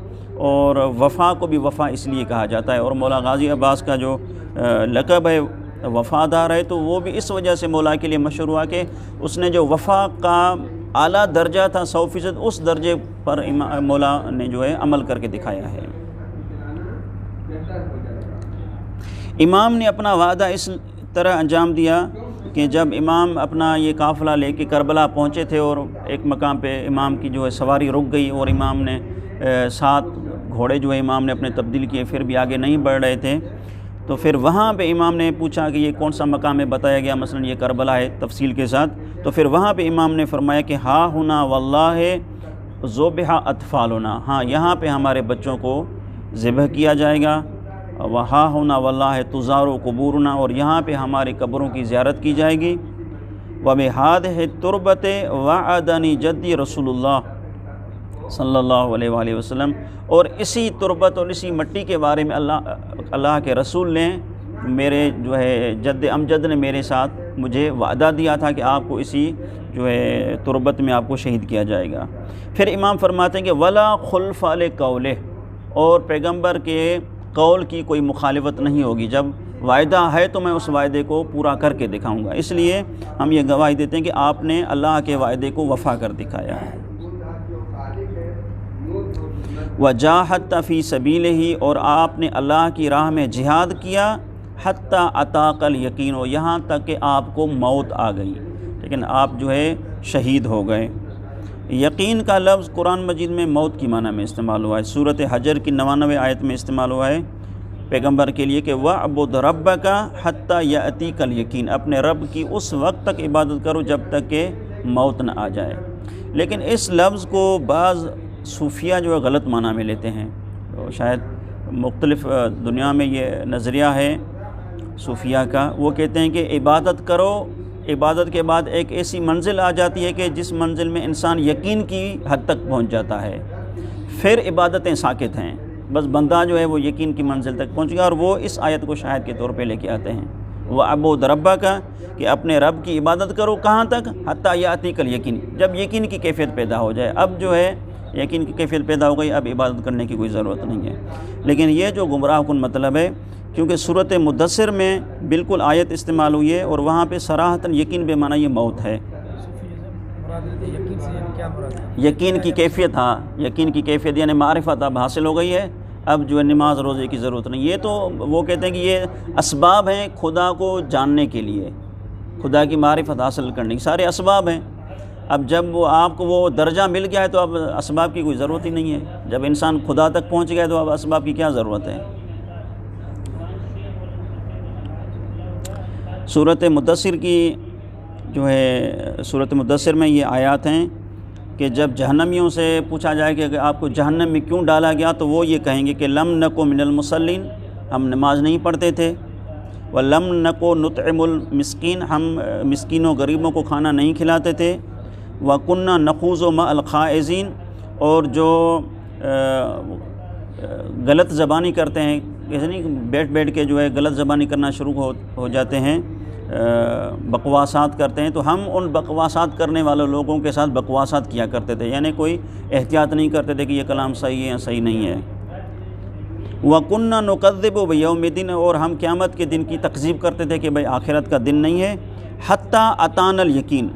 اور وفا کو بھی وفا اس لیے کہا جاتا ہے۔ اور مولا غازی عباس کا جو لقب ہے وفادار ہے، تو وہ بھی اس وجہ سے مولا کے لیے مشہور ہوا کہ اس نے جو وفا کا اعلیٰ درجہ تھا 100%، اس درجے پر مولا نے جو ہے عمل کر کے دکھایا ہے۔ امام نے اپنا وعدہ اس طرح انجام دیا کہ جب امام اپنا یہ قافلہ لے کے کربلا پہنچے تھے اور ایک مقام پہ امام کی جو ہے سواری رک گئی، اور امام نے 7 گھوڑے جو ہے امام نے اپنے تبدیل کیے، پھر بھی آگے نہیں بڑھ رہے تھے، تو پھر وہاں پہ امام نے پوچھا کہ یہ کون سا مقام ہے، بتایا گیا مثلا یہ کربلا ہے تفصیل کے ساتھ۔ تو پھر وہاں پہ امام نے فرمایا کہ ہا ہنا واللہ ذبح اطفالنا، ہاں یہاں پہ ہمارے بچوں کو ذبح کیا جائے گا، وہا ہونا واللہ تزار و قبورنا، اور یہاں پہ ہماری قبروں کی زیارت کی جائے گی۔ وبہادہ تربت وعدنی جدی رسول اللہ صلی اللہ علیہ وآلہ وسلم، اور اسی تربت اور اسی مٹی کے بارے میں اللہ کے رسول نے، میرے جو ہے جد امجد نے میرے ساتھ مجھے وعدہ دیا تھا کہ آپ کو اسی جو ہے تربت میں آپ کو شہید کیا جائے گا۔ پھر امام فرماتے ہیں کہ ولا خلف لقولہ، اور پیغمبر کے قول کی کوئی مخالفت نہیں ہوگی، جب وعدہ ہے تو میں اس وعدے کو پورا کر کے دکھاؤں گا۔ اس لیے ہم یہ گواہی دیتے ہیں کہ آپ نے اللہ کے وعدے کو وفا کر دکھایا ہے۔ وجاہدت فی سبیلہ، اور آپ نے اللہ کی راہ میں جہاد کیا، حتی اتاک الیقین، یہاں تک کہ آپ کو موت آ گئی، لیکن آپ جو ہے شہید ہو گئے۔ یقین کا لفظ قرآن مجید میں موت کی معنی میں استعمال ہوا ہے، سورۃ حجر کی 99 آیت میں استعمال ہوا ہے پیغمبر کے لیے کہ وَاعْبُدْ رَبَّكَ حَتَّى يَأْتِيكَ الْيَقِينُ، اپنے رب کی اس وقت تک عبادت کرو جب تک کہ موت نہ آ جائے۔ لیکن اس لفظ کو بعض صوفیہ جو ہے غلط معنی میں لیتے ہیں، شاید مختلف دنیا میں یہ نظریہ ہے صوفیہ کا، وہ کہتے ہیں کہ عبادت کرو، عبادت کے بعد ایک ایسی منزل آ جاتی ہے کہ جس منزل میں انسان یقین کی حد تک پہنچ جاتا ہے، پھر عبادتیں ساکت ہیں، بس بندہ جو ہے وہ یقین کی منزل تک پہنچ گیا۔ اور وہ اس آیت کو شاہد کے طور پہ لے کے آتے ہیں، وَاعْبُدْ رَبَّكَ، کہ اپنے رب کی عبادت کرو کہاں تک، حَتَّى يَأْتِيكَ الْيَقِينُ، جب یقین کی کیفیت پیدا ہو جائے، اب جو ہے یقین کی کیفیت پیدا ہو گئی، اب عبادت کرنے کی کوئی ضرورت نہیں ہے۔ لیکن یہ جو گمراہ کن مطلب ہے، کیونکہ سورۃ مدثر میں بالکل آیت استعمال ہوئی ہے اور وہاں پہ صراحتاً یقین بے معنی یہ موت ہے، یقین سے کیا مراد ہے؟ یقین کی کیفیت، ہاں یقین کی کیفیت یعنی معرفت اب حاصل ہو گئی ہے، اب جو ہے نماز روزے کی ضرورت نہیں۔ یہ تو وہ کہتے ہیں کہ یہ اسباب ہیں خدا کو جاننے کے لیے، خدا کی معرفت حاصل کرنے کی سارے اسباب ہیں۔ اب جب وہ آپ کو وہ درجہ مل گیا ہے تو اب اسباب کی کوئی ضرورت ہی نہیں ہے۔ جب انسان خدا تک پہنچ گیا تو اب اسباب کی کیا ضرورت ہے۔ سورۃ مدثر کی جو ہے سورۃ مدثر میں یہ آیات ہیں کہ جب جہنمیوں سے پوچھا جائے کہ آپ کو جہنم میں کیوں ڈالا گیا تو وہ یہ کہیں گے کہ لم نکو من المصلین، ہم نماز نہیں پڑھتے تھے، ولم نکو نطعم المسکین، ہم مسکینوں غریبوں کو کھانا نہیں کھلاتے تھے، وکنہ نخوض مع الخائضین، اور جو غلط زبانی کرتے ہیں، ایسے نہیں بیٹھ بیٹھ کے جو ہے غلط زبانی کرنا شروع ہو جاتے ہیں، بکواسات کرتے ہیں، تو ہم ان بکواسات کرنے والے لوگوں کے ساتھ بکواسات کیا کرتے تھے، یعنی کوئی احتیاط نہیں کرتے تھے کہ یہ کلام صحیح ہے یا صحیح نہیں ہے۔ وَكُنَّا نُكَذِّبُ بِيَوْمِ الدِّينِ، اور ہم قیامت کے دن کی تکذیب کرتے تھے کہ بھئی آخرت کا دن نہیں ہے، حتیٰ أَتَانَا الْيَقِينُ،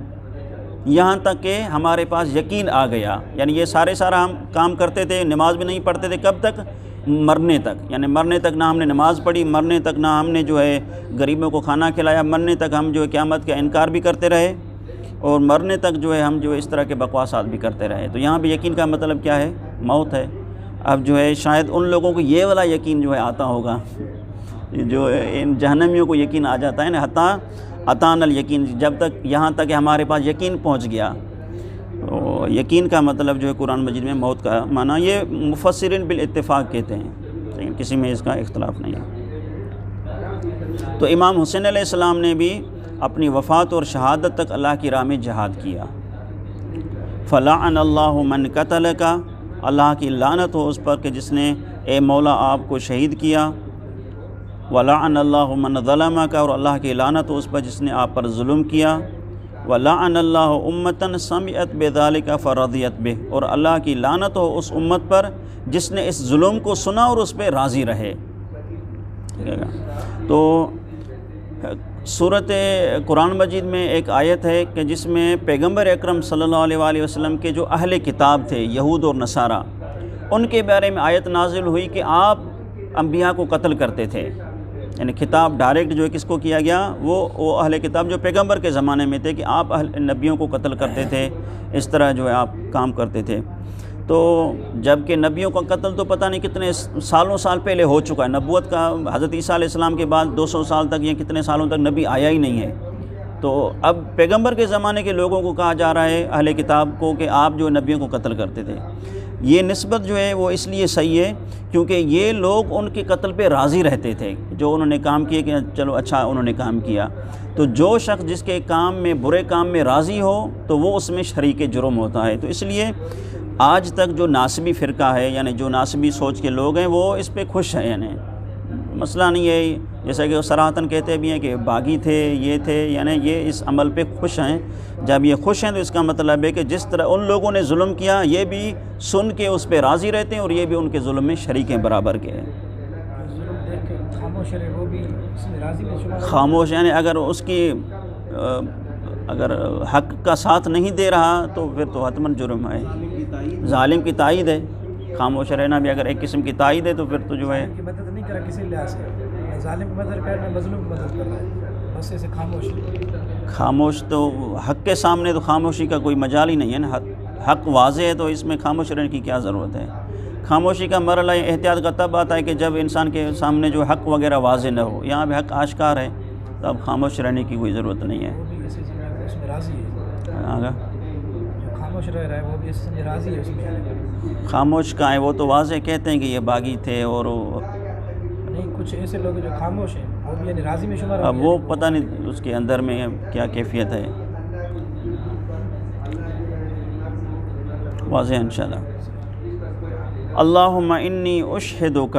یہاں تک کہ ہمارے پاس یقین آ گیا۔ یعنی یہ سارا ہم کام کرتے تھے، نماز بھی نہیں پڑھتے تھے، کب تک؟ مرنے تک، یعنی مرنے تک نہ ہم نے نماز پڑھی، مرنے تک نہ ہم نے جو ہے غریبوں کو کھانا کھلایا، مرنے تک ہم جو ہے قیامت کا انکار بھی کرتے رہے، اور مرنے تک جو ہے ہم جو اس طرح کے بکواسات بھی کرتے رہے۔ تو یہاں بھی یقین کا مطلب کیا ہے؟ موت ہے۔ اب جو ہے شاید ان لوگوں کو یہ والا یقین جو ہے آتا ہوگا، جو ان جہنمیوں کو یقین آ جاتا ہے نا، حتیٰ أَتَانَا الْيَقِينُ، جب تک یہاں تک کہ ہمارے پاس یقین پہنچ گیا۔ تو یقین کا مطلب جو ہے قرآن مجید میں موت کا معنی، یہ مفسرین بالاتفاق کہتے ہیں، لیکن کسی میں اس کا اختلاف نہیں ہے۔ تو امام حسین علیہ السلام نے بھی اپنی وفات اور شہادت تک اللہ کی راہ میں جہاد کیا۔ فَلَعَنَ اللَّهُ مَنْ قَتَلَكَ، اللہ کی لعنت ہو اس پر کہ جس نے اے مولا آپ کو شہید کیا۔ وَلَعَنَ اللَّهُ مَنْ ظَلَمَكَ، اور اللہ کی لعنت ہو اس پر جس نے آپ پر ظلم کیا۔ وَلَعَنَ اللَّهُ أُمَّةً سَمِعَتْ بِذَلِكَ فَرَضِيَتْ بِهِ، اور اللہ کی لعنت ہو اس امت پر جس نے اس ظلم کو سنا اور اس پہ راضی رہے۔ تو سورۃ قرآن مجید میں ایک آیت ہے کہ جس میں پیغمبر اکرم صلی اللہ علیہ وآلہ وسلم کے جو اہل کتاب تھے، یہود اور نصارہ، ان کے بارے میں آیت نازل ہوئی کہ آپ انبیاء کو قتل کرتے تھے، یعنی خطاب ڈائریکٹ جو ہے کس کو کیا گیا؟ وہ اہل کتاب جو پیغمبر کے زمانے میں تھے، کہ آپ نبیوں کو قتل کرتے تھے، اس طرح جو ہے آپ کام کرتے تھے۔ تو جب کہ نبیوں کا قتل تو پتہ نہیں کتنے سال پہلے ہو چکا ہے، نبوت کا حضرت عیسیٰ علیہ السلام کے بعد 200 سال تک یا کتنے سالوں تک نبی آیا ہی نہیں ہے۔ تو اب پیغمبر کے زمانے کے لوگوں کو کہا جا رہا ہے، اہل کتاب کو، کہ آپ جو نبیوں کو قتل کرتے تھے۔ یہ نسبت جو ہے وہ اس لیے صحیح ہے کیونکہ یہ لوگ ان کے قتل پہ راضی رہتے تھے، جو انہوں نے کام کیے کہ چلو اچھا انہوں نے کام کیا۔ تو جو شخص جس کے کام میں، برے کام میں راضی ہو تو وہ اس میں شریک جرم ہوتا ہے۔ تو اس لیے آج تک جو ناسبی فرقہ ہے، یعنی جو ناسبی سوچ کے لوگ ہیں، وہ اس پہ خوش ہیں، یعنی مسئلہ نہیں ہے، جیسا کہ وہ صراحتاً کہتے بھی ہیں کہ باغی تھے، یہ تھے، یعنی یہ اس عمل پہ خوش ہیں۔ جب یہ خوش ہیں تو اس کا مطلب ہے کہ جس طرح ان لوگوں نے ظلم کیا، یہ بھی سن کے اس پہ راضی رہتے ہیں، اور یہ بھی ان کے ظلم میں شریک ہیں، برابر کے ہیں۔ خاموش یعنی اگر اس کی اگر حق کا ساتھ نہیں دے رہا تو پھر تو حتماً جرم ہے، ظالم کی تائید ہے۔ خاموش رہنا بھی اگر ایک قسم کی تائید ہے تو پھر تو جو ہے مدد نہیں کرا کسی لحاظ سے، ظالم کی مدد کرنا، مظلوم کی مدد کرنا ہے، بس ایسے خاموش تو حق کے سامنے تو خاموشی کا کوئی مجال ہی نہیں ہے نا۔ حق واضح ہے تو اس میں خاموش رہنے کی کیا ضرورت ہے۔ خاموشی کا مرحلہ احتیاط کا تب آتا ہے کہ جب انسان کے سامنے جو حق وغیرہ واضح نہ ہو، یہاں بھی حق آشکار ہے تو اب خاموش رہنے کی کوئی ضرورت نہیں ہے۔ خاموش رہ رہا ہے وہ بھی اس سے راضی ہے، اس میں خاموش کا ہے، وہ تو واضح کہتے ہیں کہ یہ باغی تھے، اور نہیں کچھ ایسے لوگ جو خاموش ہیں وہ بھی یعنی راضی میں شمار۔ اب وہ پتہ نہیں اس کے اندر میں کیا کیفیت ہے، واضح انشاءاللہ۔ اللہم انی اشہدک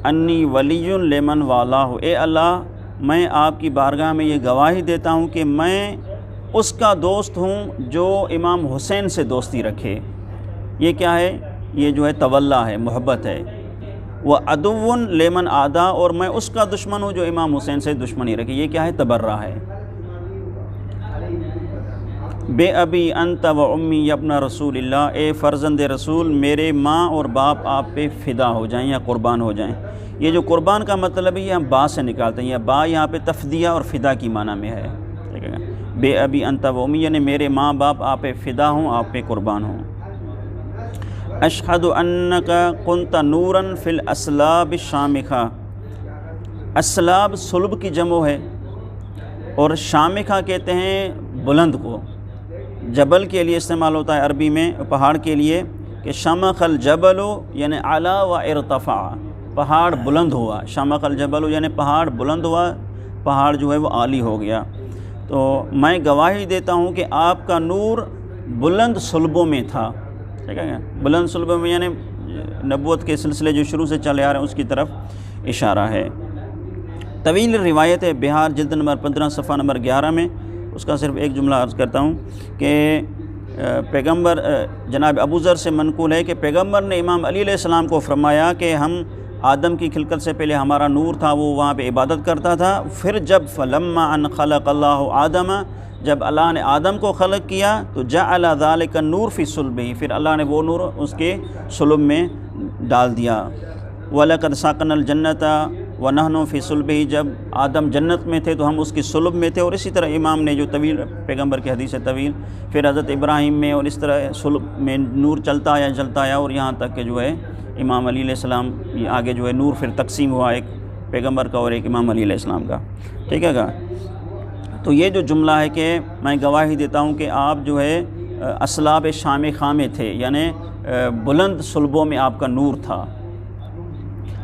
انی ولی لمن والہ، اے اللہ میں آپ کی بارگاہ میں یہ گواہی دیتا ہوں کہ میں اس کا دوست ہوں جو امام حسین سے دوستی رکھے۔ یہ کیا ہے؟ یہ جو ہے تولا ہے، محبت ہے۔ وعدو لمن عادا، اور میں اس کا دشمن ہوں جو امام حسین سے دشمنی رکھے۔ یہ کیا ہے؟ تبرہ ہے۔ بے ابی انت و امی یبن رسول اللہ، اے فرزند رسول میرے ماں اور باپ آپ پہ فدا ہو جائیں یا قربان ہو جائیں۔ یہ جو قربان کا مطلب ہے یہ ہم با سے نکالتے ہیں، یہ با یہاں پہ تفدیہ اور فدا کی معنی میں ہے، ٹھیک ہے۔ بے ابی انت و امی یعنی میرے ماں باپ آپ پہ فدا ہوں، آپ پہ قربان ہوں۔ اشہد انک کنت نورا فی الاسلاب الشامخہ، اسلاب صلب کی جمع ہے اور شامخہ کہتے ہیں بلند کو، جبل کے لیے استعمال ہوتا ہے عربی میں، پہاڑ کے لیے، کہ شمخ الجبل یعنی علا و ارتفع، پہاڑ بلند ہوا، شمخ الجبل یعنی پہاڑ بلند ہوا، پہاڑ جو ہے وہ عالی ہو گیا۔ تو میں گواہی دیتا ہوں کہ آپ کا نور بلند صلبوں میں تھا، ٹھیک ہے، بلند صلبوں میں یعنی نبوت کے سلسلے جو شروع سے چلے آ رہے ہیں اس کی طرف اشارہ ہے۔ طویل روایت ہے، بہار جلد نمبر 15 صفحہ نمبر 11 میں، اس کا صرف ایک جملہ عرض کرتا ہوں کہ پیغمبر جناب ابو ذر سے منقول ہے کہ پیغمبر نے امام علی علیہ السلام کو فرمایا کہ ہم آدم کی خلقت سے پہلے ہمارا نور تھا، وہ وہاں پہ عبادت کرتا تھا، پھر جب فلما ان خلق اللہ آدم، جب اللہ نے آدم کو خلق کیا تو جعل ذلک النور فی صلبہ، پھر اللہ نے وہ نور اس کے صلب میں ڈال دیا۔ وَلَقَدْ سَاقَنَا الْجَنَّةَ وَنَحْنُ فِي صُلْبِهِ، جب آدم جنت میں تھے تو ہم اس کی صلب میں تھے، اور اسی طرح امام نے جو طویل پیغمبر کی حدیث ہے طویل، پھر حضرت ابراہیم میں، اور اس طرح صلب میں نور چلتا آیا اور یہاں تک کہ جو ہے امام علی علیہ السلام، آگے جو ہے نور پھر تقسیم ہوا ایک پیغمبر کا اور ایک امام علی علیہ السلام کا، ٹھیک ہے گا۔ تو یہ جو جملہ ہے کہ میں گواہی دیتا ہوں کہ آپ جو ہے اسلاب شامخہ میں تھے، یعنی بلند صلبوں میں آپ کا نور تھا۔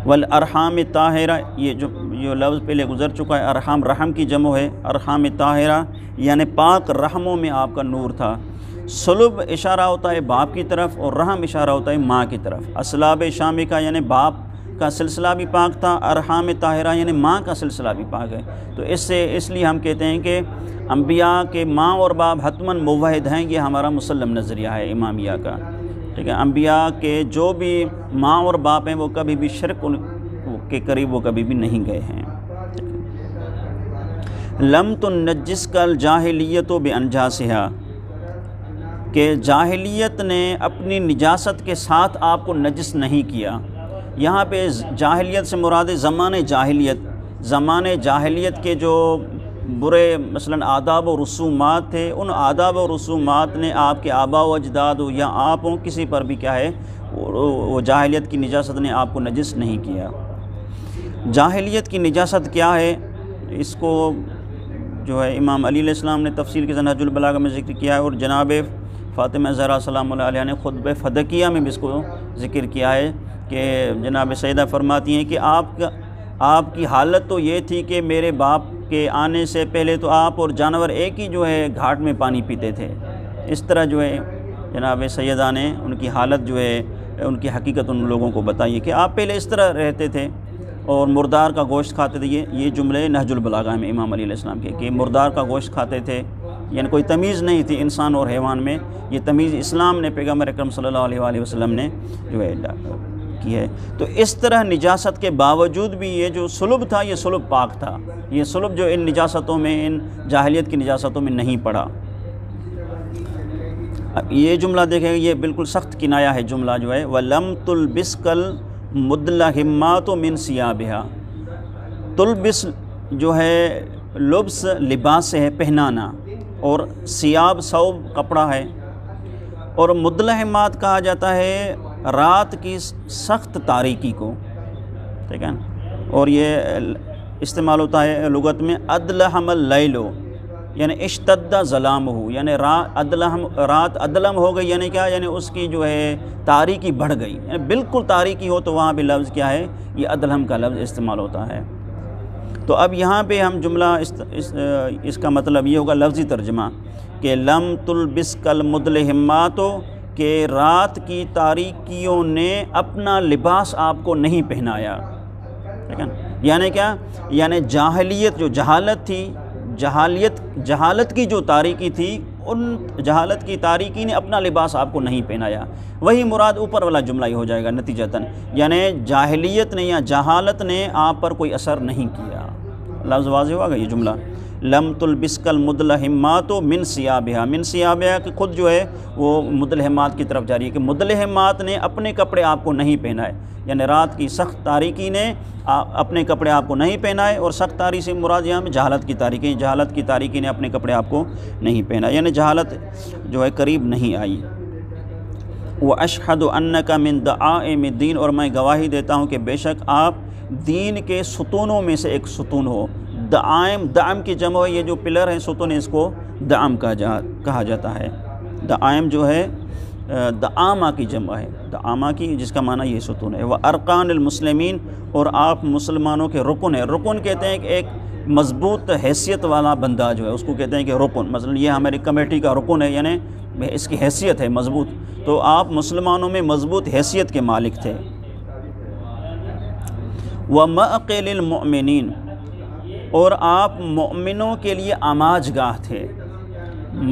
والارحام طاہرہ، یہ جو لفظ پہلے گزر چکا ہے، ارحام رحم کی جمع ہے، ارحام طاہرہ یعنی پاک رحموں میں آپ کا نور تھا۔ صلب اشارہ ہوتا ہے باپ کی طرف اور رحم اشارہ ہوتا ہے ماں کی طرف۔ اسلاب شامخہ یعنی باپ کا سلسلہ بھی پاک تھا، ارحام طاہرہ یعنی ماں کا سلسلہ بھی پاک ہے۔ تو اس لیے ہم کہتے ہیں کہ انبیاء کے ماں اور باپ حتماً موحد ہیں، یہ ہمارا مسلم نظریہ ہے امامیہ کا، ٹھیک ہے۔ انبیاء کے جو بھی ماں اور باپ ہیں وہ کبھی بھی شرک کے قریب وہ کبھی بھی نہیں گئے ہیں۔ لم تنجسک الجاہلیت بانجاسہا، کہ جاہلیت نے اپنی نجاست کے ساتھ آپ کو نجس نہیں کیا۔ یہاں پہ جاہلیت سے مراد زمانے جاہلیت کے جو برے مثلا آداب و رسومات تھے، ان آداب و رسومات نے آپ کے آباء و اجداد ہو یا آپ ہوں، کسی پر بھی کیا ہے وہ جاہلیت کی نجاست نے آپ کو نجس نہیں کیا۔ جاہلیت کی نجاست کیا ہے، اس کو جو ہے امام علی علیہ السلام نے تفصیل کے نہج البلاغہ میں ذکر کیا ہے، اور جناب فاطمہ زہرا سلام اللہ علیہ نے خطبہ فدقیہ میں بھی اس کو ذکر کیا ہے کہ جناب سیدہ فرماتی ہیں کہ آپ کی حالت تو یہ تھی کہ میرے باپ کے آنے سے پہلے تو آپ اور جانور ایک ہی جو ہے گھاٹ میں پانی پیتے تھے۔ اس طرح جو ہے جناب سیدہ نے ان کی حالت جو ہے ان کی حقیقت ان لوگوں کو بتائی کہ آپ پہلے اس طرح رہتے تھے اور مردار کا گوشت کھاتے تھے۔ یہ جملے نہج البلاغہ میں امام علی علیہ السلام کے کہ مردار کا گوشت کھاتے تھے، یعنی کوئی تمیز نہیں تھی انسان اور حیوان میں، یہ تمیز اسلام نے پیغمبر اکرم صلی اللہ علیہ وآلہ وسلم نے جو ہے کی ہے۔ تو اس طرح نجاست کے باوجود بھی یہ جو صلب تھا یہ صلب پاک تھا، یہ صلب جو ان نجاستوں میں، ان جاہلیت کی نجاستوں میں نہیں پڑا۔ اب یہ جملہ دیکھیں، یہ بالکل سخت کنایہ ہے جملہ جو ہے، وَلَمْ تُلْبِسْكَ الْمُدْلَحِمَّاتُ مِنْ ثِيَابِهَا، تلبس جو ہے لبس لباس سے ہے پہنانا، اور ثیاب ثوب کپڑا ہے، اور مدلحمات کہا جاتا ہے رات کی سخت تاریکی کو، ٹھیک ہے، اور یہ استعمال ہوتا ہے لغت میں ادلحم اللیل، یعنی اشتد ظلامہ، یعنی رات ادلم ہو گئی، یعنی کیا، یعنی اس کی جو ہے تاریکی بڑھ گئی، یعنی بالکل تاریکی ہو تو وہاں بھی لفظ کیا ہے، یہ ادلحم کا لفظ استعمال ہوتا ہے۔ تو اب یہاں پہ ہم جملہ اس کا مطلب یہ ہوگا لفظی ترجمہ کہ لم تلبسک المدلحمات، کہ رات کی تاریکیوں نے اپنا لباس آپ کو نہیں پہنایا، ٹھیک ہے، یعنی کیا، یعنی جاہلیت جو جہالت تھی، جہالت کی جو تاریکی تھی، ان جہالت کی تاریکی نے اپنا لباس آپ کو نہیں پہنایا۔ وہی مراد اوپر والا جملہ ہی ہو جائے گا نتیجتاً، یعنی جاہلیت نے یا جہالت نے آپ پر کوئی اثر نہیں کیا۔ لفظ واضح ہوگا یہ جملہ، لم تلبسک المدلہمات من ثیابہا، من ثیابہا کہ خود جو ہے وہ مدلہمات کی طرف جا رہی ہے کہ مدلہمات نے اپنے کپڑے آپ کو نہیں پہنائے، یعنی رات کی سخت تاریکی نے اپنے کپڑے آپ کو نہیں پہنائے، اور سخت تاریکی سے مراد یہاں میں جہالت کی تاریکی، جہالت کی تاریکی نے اپنے کپڑے آپ کو نہیں پہنائے، یعنی جہالت جو ہے قریب نہیں آئی۔ وَأَشْهَدُ أَنَّكَ مِن دَعَائِمِ الدِّينِ، اور میں گواہی دیتا ہوں کہ بے شک آپ دین کے ستونوں میں سے ایک ستون ہو۔ دعائم، دعم کی جمع ہے، یہ جو پلر ہیں ستون، اس کو دعم کہا جاتا ہے۔ دعائم جو ہے دعامہ کی جمع ہے، دعامہ کی، جس کا معنی یہ ستون ہے۔ وَأَرْقَانِ الْمُسْلِمِينَ، اور آپ مسلمانوں کے رکن ہیں۔ رکن کہتے ہیں کہ ایک مضبوط حیثیت والا بندہ جو ہے اس کو کہتے ہیں کہ رکن، مثلا یہ ہماری کمیٹی کا رکن ہے، یعنی اس کی حیثیت ہے مضبوط، تو آپ مسلمانوں میں مضبوط حیثیت کے مالک تھے۔ وَمَأْقِلِ الْمُؤْمِنِينَ، اور آپ مؤمنوں کے لیے آماج گاہ تھے۔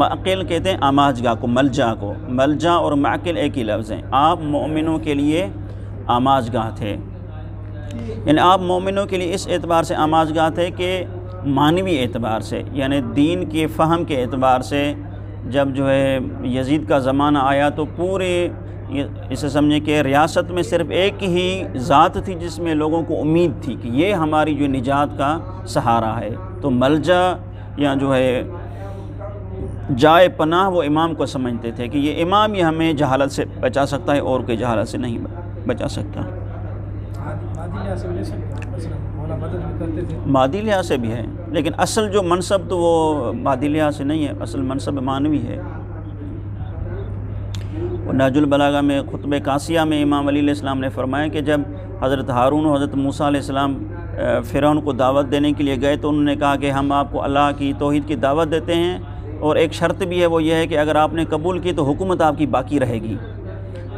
مأقل کہتے ہیں آماج گاہ کو، ملجا کو، ملجا اور معقل ایک ہی لفظ ہیں۔ آپ مومنوں کے لیے آماج گاہ تھے، یعنی آپ مومنوں کے لیے اس اعتبار سے آماج گاہ تھے کہ معنوی اعتبار سے، یعنی دین کے فہم کے اعتبار سے جب جو ہے یزید کا زمانہ آیا تو پورے اسے سمجھیں کہ ریاست میں صرف ایک ہی ذات تھی جس میں لوگوں کو امید تھی کہ یہ ہماری جو نجات کا سہارا ہے، تو ملجا یا جو ہے جائے پناہ وہ امام کو سمجھتے تھے کہ یہ امام ہی ہمیں جہالت سے بچا سکتا ہے اور کوئی جہالت سے نہیں بچا سکتا۔ مادی لحاظ سے بھی ہے، لیکن اصل جو منصب تو وہ مادی لحاظ سے نہیں ہے، اصل منصب معنوی ہے۔ نہج البلاغہ میں خطبہ قاسیہ میں امام علی علیہ السلام نے فرمایا کہ جب حضرت ہارون اور حضرت موسیٰ علیہ السلام فرعون کو دعوت دینے کے لیے گئے تو انہوں نے کہا کہ ہم آپ کو اللہ کی توحید کی دعوت دیتے ہیں، اور ایک شرط بھی ہے، وہ یہ ہے کہ اگر آپ نے قبول کی تو حکومت آپ کی باقی رہے گی۔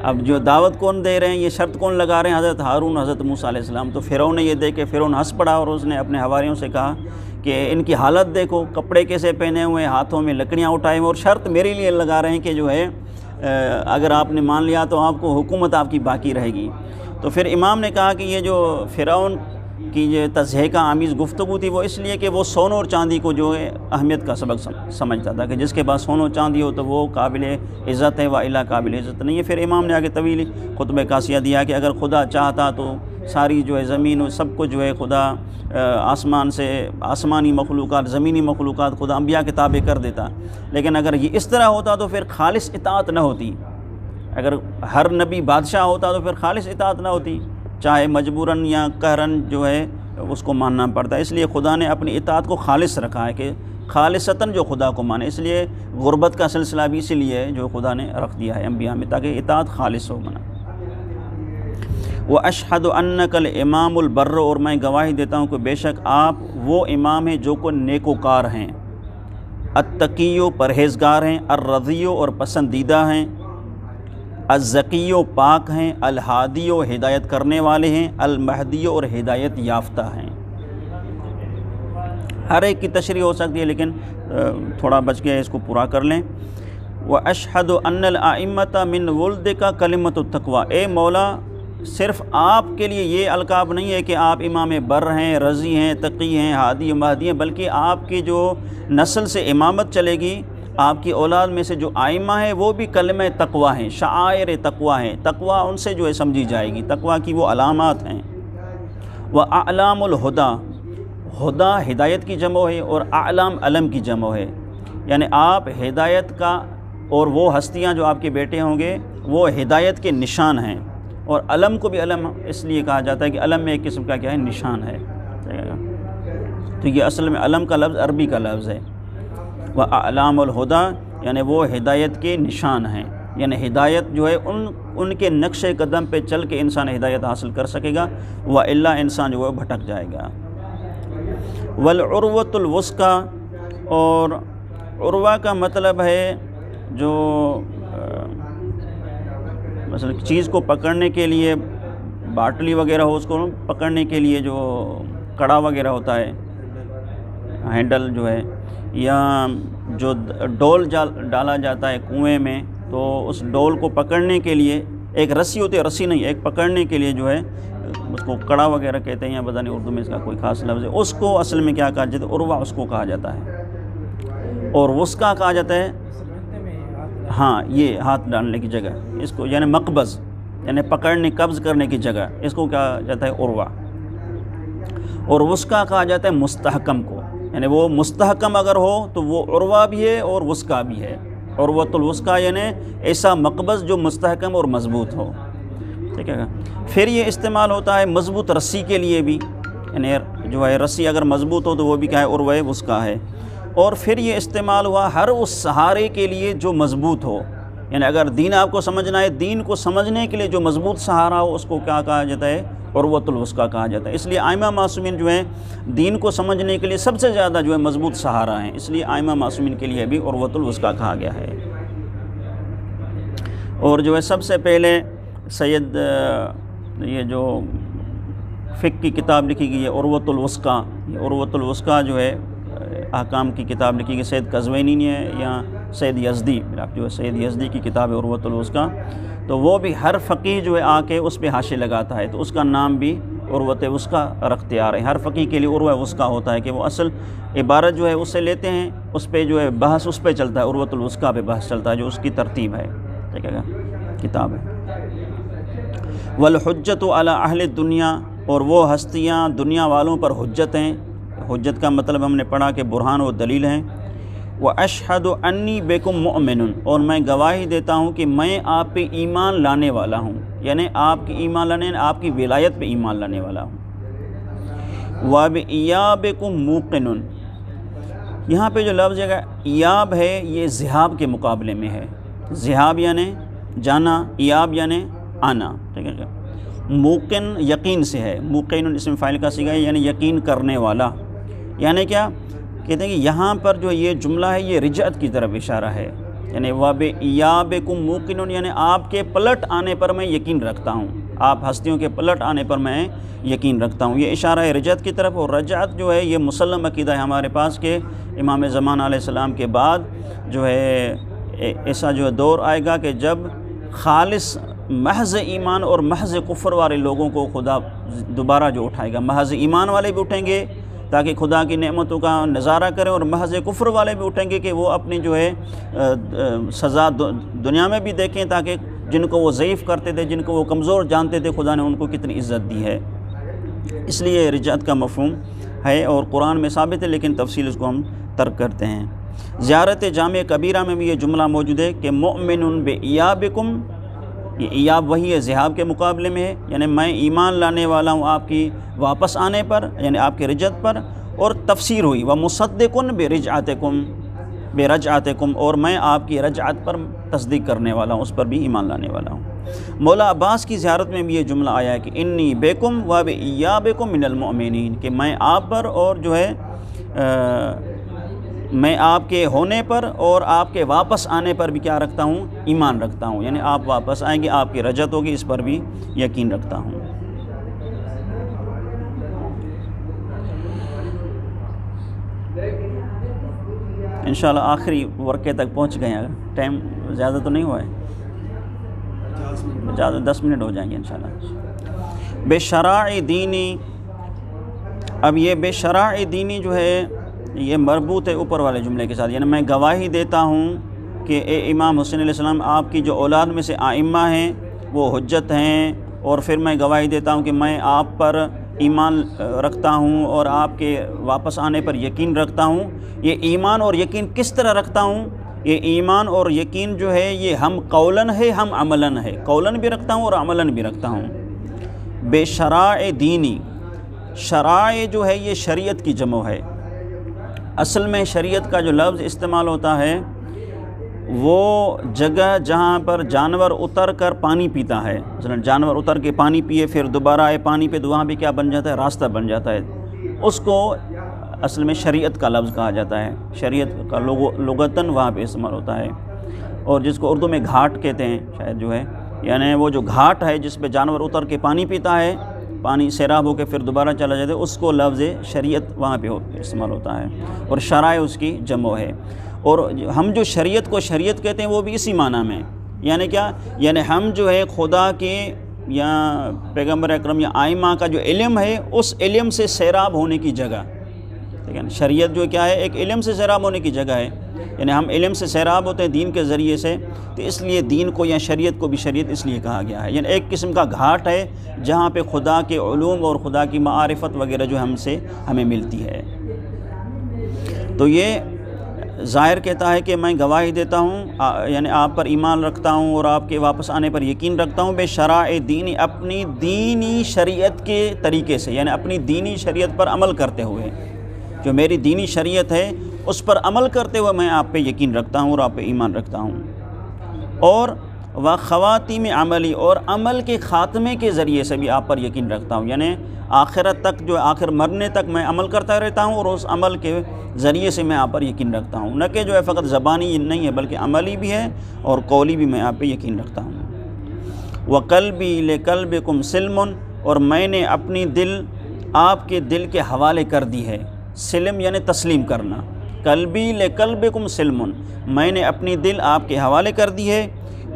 اب جو دعوت کون دے رہے ہیں، یہ شرط کون لگا رہے ہیں؟ حضرت ہارون، حضرت موسیٰ علیہ السلام۔ تو فرعون نے یہ دیکھ کے فرعون ہنس پڑا، اور اس نے اپنے حواریوں سے کہا کہ ان کی حالت دیکھو، کپڑے کیسے پہنے ہوئے، ہاتھوں میں لکڑیاں اٹھائے ہوئے، اور شرط میرے لیے لگا رہے ہیں کہ جو ہے اگر آپ نے مان لیا تو آپ کو حکومت آپ کی باقی رہے گی۔ تو پھر امام نے کہا کہ یہ جو فرعون کی یہ تضحیکہ آمیز گفتگو تھی وہ اس لیے کہ وہ سونے اور چاندی کو جو ہے اہمیت کا سبق سمجھتا تھا کہ جس کے پاس سونا و چاندی ہو تو وہ قابل عزت ہے، وإلا قابل عزت نہیں ہے۔ پھر امام نے آگے طویل خطبہ قاسیہ دیا کہ اگر خدا چاہتا تو ساری جو ہے زمین و سب کو جو ہے خدا آسمان سے، آسمانی مخلوقات، زمینی مخلوقات خدا انبیاء کے تابع کر دیتا، لیکن اگر یہ اس طرح ہوتا تو پھر خالص اطاعت نہ ہوتی۔ اگر ہر نبی بادشاہ ہوتا تو پھر خالص اطاعت نہ ہوتی، چاہے مجبوراً یا قہراً جو ہے اس کو ماننا پڑتا ہے۔ اس لیے خدا نے اپنی اطاعت کو خالص رکھا ہے کہ خالصتاً جو خدا کو مانے، اس لیے غربت کا سلسلہ بھی اسی لیے جو خدا نے رکھ دیا ہے انبیاء میں، تاکہ اطاعت خالص ہو منا۔ وَأَشْهَدُ أَنَّكَ الْإِمَامُ الْبَرُّ، اور میں گواہی دیتا ہوں کہ بے شک آپ وہ امام ہیں جو کو نیکوکار ہیں، التقی پرہیزگار ہیں، الرضی اور پسندیدہ ہیں، الزکی پاک ہیں، الہادی ہدایت کرنے والے ہیں، المہدی اور ہدایت یافتہ ہیں۔ ہر ایک کی تشریح ہو سکتی ہے لیکن تھوڑا بچ گیا، اس کو پورا کر لیں۔ وَأَشْهَدُ أَنَّ الْأَئِمَّةَ مِنْ وُلْدِكَ كَلِمَةُ التَّقْوَىٰ، اے مولا صرف آپ کے لیے یہ القاب نہیں ہے کہ آپ امام بر ہیں، رضی ہیں، تقی ہیں، ہادی مہدی ہیں، بلکہ آپ کی جو نسل سے امامت چلے گی، آپ کی اولاد میں سے جو آئمہ ہیں وہ بھی کلمہ تقویٰ ہیں، شعائر تقویٰ ہیں، تقویٰ ان سے جو ہے سمجھی جائے گی، تقویٰ کی وہ علامات ہیں۔ وَأَعْلَامُ الْهُدَىٰ، ہدا ہدایت کی جمع ہے اور اعلام علم کی جمع ہے، یعنی آپ ہدایت کا، اور وہ ہستیاں جو آپ کے بیٹے ہوں گے وہ ہدایت کے نشان ہیں، اور علم کو بھی علم اس لیے کہا جاتا ہے کہ علم میں ایک قسم کا کیا ہے، نشان ہے، تو یہ اصل میں علم کا لفظ عربی کا لفظ ہے۔ وَأَعْلَامُ الْهُدَىٰ یعنی وہ ہدایت کے نشان ہیں، یعنی ہدایت جو ہے ان کے نقش قدم پہ چل کے انسان ہدایت حاصل کر سکے گا، وإلا انسان جو ہے بھٹک جائے گا۔ وَالْعُرْوَةُ الْوُثْقَىٰ، اور عروہ کا مطلب ہے جو مثلا چیز کو پکڑنے کے لیے باٹلی وغیرہ ہو، اس کو پکڑنے کے لیے جو کڑا وغیرہ ہوتا ہے، ہینڈل جو ہے، یا جو ڈول ڈالا جاتا ہے کنویں میں، تو اس ڈول کو پکڑنے کے لیے ایک رسی ہوتی ہے، رسی نہیں، ایک پکڑنے کے لیے جو ہے اس کو کڑا وغیرہ کہتے ہیں یا پتہ نہیں اردو میں اس کا کوئی خاص لفظ ہے، اس کو اصل میں کیا کہا جاتا ہے؟ عروہ اس کو کہا جاتا ہے، اور وسقا کہا جاتا ہے ہاں یہ ہاتھ ڈالنے کی جگہ، اس کو یعنی مقبض یعنی پکڑنے قبض کرنے کی جگہ، اس کو کہا جاتا ہے عروہ، اور وسقا کہا جاتا ہے مستحکم کو، یعنی وہ مستحکم اگر ہو تو وہ عروہ بھی ہے اور وسقا بھی ہے، عروۃ الوسقا یعنی ایسا مقبض جو مستحکم اور مضبوط ہو، ٹھیک ہے۔ پھر یہ استعمال ہوتا ہے مضبوط رسی کے لیے بھی، یعنی جو ہے رسی اگر مضبوط ہو تو وہ بھی کیا ہے؟ عروہ وسقا ہے۔ اور پھر یہ استعمال ہوا ہر اس سہارے کے لیے جو مضبوط ہو، یعنی اگر دین آپ کو سمجھنا ہے، دین کو سمجھنے کے لیے جو مضبوط سہارا ہو اس کو کیا کہا جاتا ہے؟ عروۃ الوسقا کہا جاتا ہے۔ اس لیے ائمہ معصومین جو ہیں دین کو سمجھنے کے لیے سب سے زیادہ جو ہے مضبوط سہارا ہیں، اس لیے ائمہ معصومین کے لیے بھی عروۃ الوسقا کہا گیا ہے۔ اور جو ہے سب سے پہلے سید یہ جو فقہ کی کتاب لکھی گئی ہے عروۃ الوسقا، یہ عروۃ الوسقا جو ہے احکام کی کتاب لکھی گئی سید قزوینی نے ہے یا سید یزدی، جو ہے سید یزدی کی کتاب ہے عروۃ الوسقا، تو وہ بھی ہر فقیہ جو ہے آ کے اس پہ حاشیہ لگاتا ہے، تو اس کا نام بھی عروۃ وسقا رکھتے آ رہے ہیں۔ ہر فقیہ کے لیے عروہ وسقا ہوتا ہے کہ وہ اصل عبارت جو ہے اس سے لیتے ہیں، اس پہ جو ہے بحث اس پہ چلتا ہے، عروۃ الوسقا پہ بحث چلتا ہے جو اس کی ترتیب ہے، ٹھیک ہے کتاب ہے۔ والحجۃ علی اہل الدنیا، اور وہ ہستیاں دنیا والوں پر حجت ہیں، حجت کا مطلب ہم نے پڑھا کہ برہان و دلیل ہیں۔ واشہد انی بکم مؤمن، اور میں گواہی دیتا ہوں کہ میں آپ پہ ایمان لانے والا ہوں، یعنی آپ کی ایمان لانے، آپ کی ولایت پہ ایمان لانے والا ہوں۔ وبایابکم موقن، یہاں پہ جو لفظ ہے ایاب ہے یہ ذہاب کے مقابلے میں ہے، ذہاب یعنی جانا، ایاب یعنی آنا، ٹھیک ہے۔ موقن یقین سے ہے، موقن اسم فاعل کا صیغہ ہے یعنی یقین کرنے والا، یعنی کیا کہتے ہیں کہ یہاں پر جو یہ جملہ ہے یہ رجعت کی طرف اشارہ ہے، یعنی وبایابکم موقن یعنی آپ کے پلٹ آنے پر میں یقین رکھتا ہوں، آپ ہستیوں کے پلٹ آنے پر میں یقین رکھتا ہوں، یہ اشارہ ہے رجعت کی طرف۔ اور رجعت جو ہے یہ مسلم عقیدہ ہے ہمارے پاس کہ امام زمان علیہ السلام کے بعد جو ہے ایسا جو دور آئے گا کہ جب خالص محض ایمان اور محض کفر والے لوگوں کو خدا دوبارہ جو اٹھائے گا، محض ایمان والے بھی اٹھیں گے تاکہ خدا کی نعمتوں کا نظارہ کریں، اور محض کفر والے بھی اٹھیں گے کہ وہ اپنی جو ہے سزا دنیا میں بھی دیکھیں، تاکہ جن کو وہ ضعیف کرتے تھے، جن کو وہ کمزور جانتے تھے، خدا نے ان کو کتنی عزت دی ہے۔ اس لیے رجعت کا مفہوم ہے اور قرآن میں ثابت ہے، لیکن تفصیل اس کو ہم ترک کرتے ہیں۔ زیارت جامع کبیرہ میں بھی یہ جملہ موجود ہے کہ مؤمن بایابکم، یہ ایاب وہی ہے ذہاب کے مقابلے میں ہے، یعنی میں ایمان لانے والا ہوں آپ کی واپس آنے پر، یعنی آپ کے رجعت پر۔ اور تفسیر ہوئی ومصدقن برجعتکم، اور میں آپ کی رجعت پر تصدیق کرنے والا ہوں، اس پر بھی ایمان لانے والا ہوں۔ مولا عباس کی زیارت میں بھی یہ جملہ آیا ہے کہ انی بکم وبایابکم من المؤمنین، کہ میں آپ پر اور جو ہے میں آپ کے ہونے پر اور آپ کے واپس آنے پر بھی کیا رکھتا ہوں؟ ایمان رکھتا ہوں، یعنی آپ واپس آئیں گے، آپ کی رجعت ہوگی، اس پر بھی یقین رکھتا ہوں۔ انشاءاللہ آخری ورقے تک پہنچ گئے ہیں، ٹائم زیادہ تو نہیں ہوا ہے، 10 منٹ ہو جائیں گے انشاءاللہ۔ بے شرائع دینی، اب یہ بے شرائع دینی جو ہے یہ مربوط ہے اوپر والے جملے کے ساتھ، یعنی میں گواہی دیتا ہوں کہ اے امام حسین علیہ السلام آپ کی جو اولاد میں سے آئمہ ہیں وہ حجت ہیں، اور پھر میں گواہی دیتا ہوں کہ میں آپ پر ایمان رکھتا ہوں اور آپ کے واپس آنے پر یقین رکھتا ہوں۔ یہ ایمان اور یقین کس طرح رکھتا ہوں؟ یہ ایمان اور یقین جو ہے یہ ہم قولاً ہے ہم عملاً ہے، قولاً بھی رکھتا ہوں اور عملاً بھی رکھتا ہوں۔ بے شرائع دینی، شرائع جو ہے یہ شریعت کی جمع ہے، اصل میں شریعت کا جو لفظ استعمال ہوتا ہے وہ جگہ جہاں پر جانور اتر کر پانی پیتا ہے، مثلا جانور اتر کے پانی پیے پھر دوبارہ آئے پانی پہ، تو وہاں بھی کیا بن جاتا ہے؟ راستہ بن جاتا ہے، اس کو اصل میں شریعت کا لفظ کہا جاتا ہے، شریعت کا لغتاً وہاں پہ استعمال ہوتا ہے، اور جس کو اردو میں گھاٹ کہتے ہیں شاید جو ہے، یعنی وہ جو گھاٹ ہے جس پہ جانور اتر کے پانی پیتا ہے، پانی سیراب ہو کے پھر دوبارہ چلا جاتا ہے، اس کو لفظ شریعت وہاں پہ استعمال ہوتا ہے، اور شرائع اس کی جمع ہے۔ اور ہم جو شریعت کو شریعت کہتے ہیں وہ بھی اسی معنی میں، یعنی کیا؟ یعنی ہم جو ہے خدا کے یا پیغمبر اکرم یا آئمہ کا جو علم ہے اس علم سے سیراب ہونے کی جگہ، ٹھیک ہے نا. شریعت جو کیا ہے ایک علم سے سیراب ہونے کی جگہ ہے، یعنی ہم علم سے سیراب ہوتے ہیں دین کے ذریعے سے، تو اس لیے دین کو یا شریعت کو بھی شریعت اس لیے کہا گیا ہے. یعنی ایک قسم کا گھاٹ ہے جہاں پہ خدا کے علوم اور خدا کی معرفت وغیرہ جو ہمیں ملتی ہے. تو یہ ظاہر کہتا ہے کہ میں گواہی دیتا ہوں، یعنی آپ پر ایمان رکھتا ہوں اور آپ کے واپس آنے پر یقین رکھتا ہوں، بے شرائع دینی، اپنی دینی شریعت کے طریقے سے، یعنی اپنی دینی شریعت پر عمل کرتے ہوئے، جو میری دینی شریعت ہے اس پر عمل کرتے ہوئے میں آپ پہ یقین رکھتا ہوں اور آپ پہ ایمان رکھتا ہوں. اور خواتیم عملی، اور عمل کے خاتمے کے ذریعے سے بھی آپ پر یقین رکھتا ہوں، یعنی آخرت تک، جو آخر مرنے تک میں عمل کرتا رہتا ہوں اور اس عمل کے ذریعے سے میں آپ پر یقین رکھتا ہوں، نہ کہ جو ہے فقط زبانی نہیں ہے بلکہ عملی بھی ہے اور قولی بھی میں آپ پہ یقین رکھتا ہوں. وَقَلْبِي لِقَلْبِكُمْ سِلْمٌ، اور میں نے اپنی دل آپ کے دل کے حوالے کر دی ہے. سلم یعنی تسلیم کرنا. قلبی لقلبکم سلم، میں نے اپنی دل آپ کے حوالے کر دی ہے.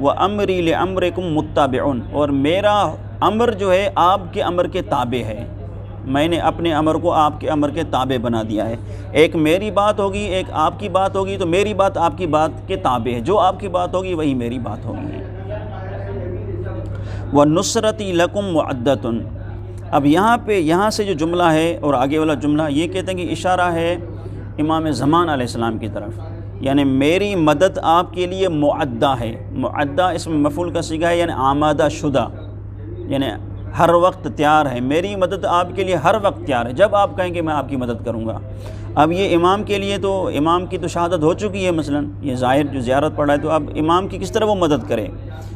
وَأَمْرِي لِأَمْرِكُمْ مُتَّبِعٌ، اور میرا امر جو ہے آپ کے امر کے تابع ہے. میں نے اپنے امر کو آپ کے امر کے تابع بنا دیا ہے. ایک میری بات ہوگی، ایک آپ کی بات ہوگی، تو میری بات آپ کی بات کے تابع ہے، جو آپ کی بات ہوگی وہی میری بات ہوگی. وَنُصْرَتِي لَكُمْ مُعَدَّةٌ، اب یہاں سے جو جملہ ہے اور آگے والا جملہ یہ کہتے ہیں کہ اشارہ ہے امام زمان علیہ السلام کی طرف، یعنی میری مدد آپ کے لیے معدہ ہے. معدہ اس میں مفعول کا صیغہ ہے، یعنی آمادہ شدہ، یعنی ہر وقت تیار ہے. میری مدد آپ کے لیے ہر وقت تیار ہے، جب آپ کہیں کہ میں آپ کی مدد کروں گا. اب یہ امام کے لیے تو امام کی تو شہادت ہو چکی ہے، مثلا یہ ظاہر جو زیارت پڑھا ہے، تو اب امام کی کس طرح وہ مدد کرے؟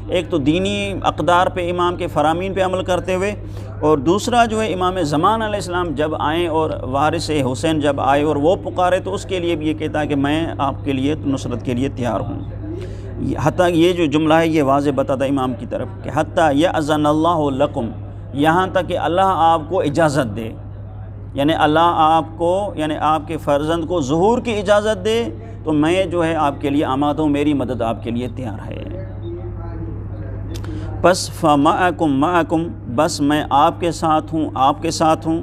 ایک تو دینی اقدار پہ امام کے فرامین پہ عمل کرتے ہوئے، اور دوسرا جو ہے امام زمان علیہ السلام جب آئیں اور وارث حسین جب آئے اور وہ پکارے تو اس کے لیے بھی یہ کہتا ہے کہ میں آپ کے لیے نصرت کے لیے تیار ہوں. حتیٰ یہ جو جملہ ہے یہ واضح بتاتا امام کی طرف کہ حتیٰ یأذن اللہ لکم، یہاں تک کہ اللہ آپ کو اجازت دے، یعنی اللہ آپ کو، یعنی آپ کے فرزند کو ظہور کی اجازت دے، تو میں جو ہے آپ کے لیے آمادہ ہوں، میری مدد آپ کے لیے تیار ہے. بس فَمَعَكُمْ بس میں آپ کے ساتھ ہوں، آپ کے ساتھ ہوں.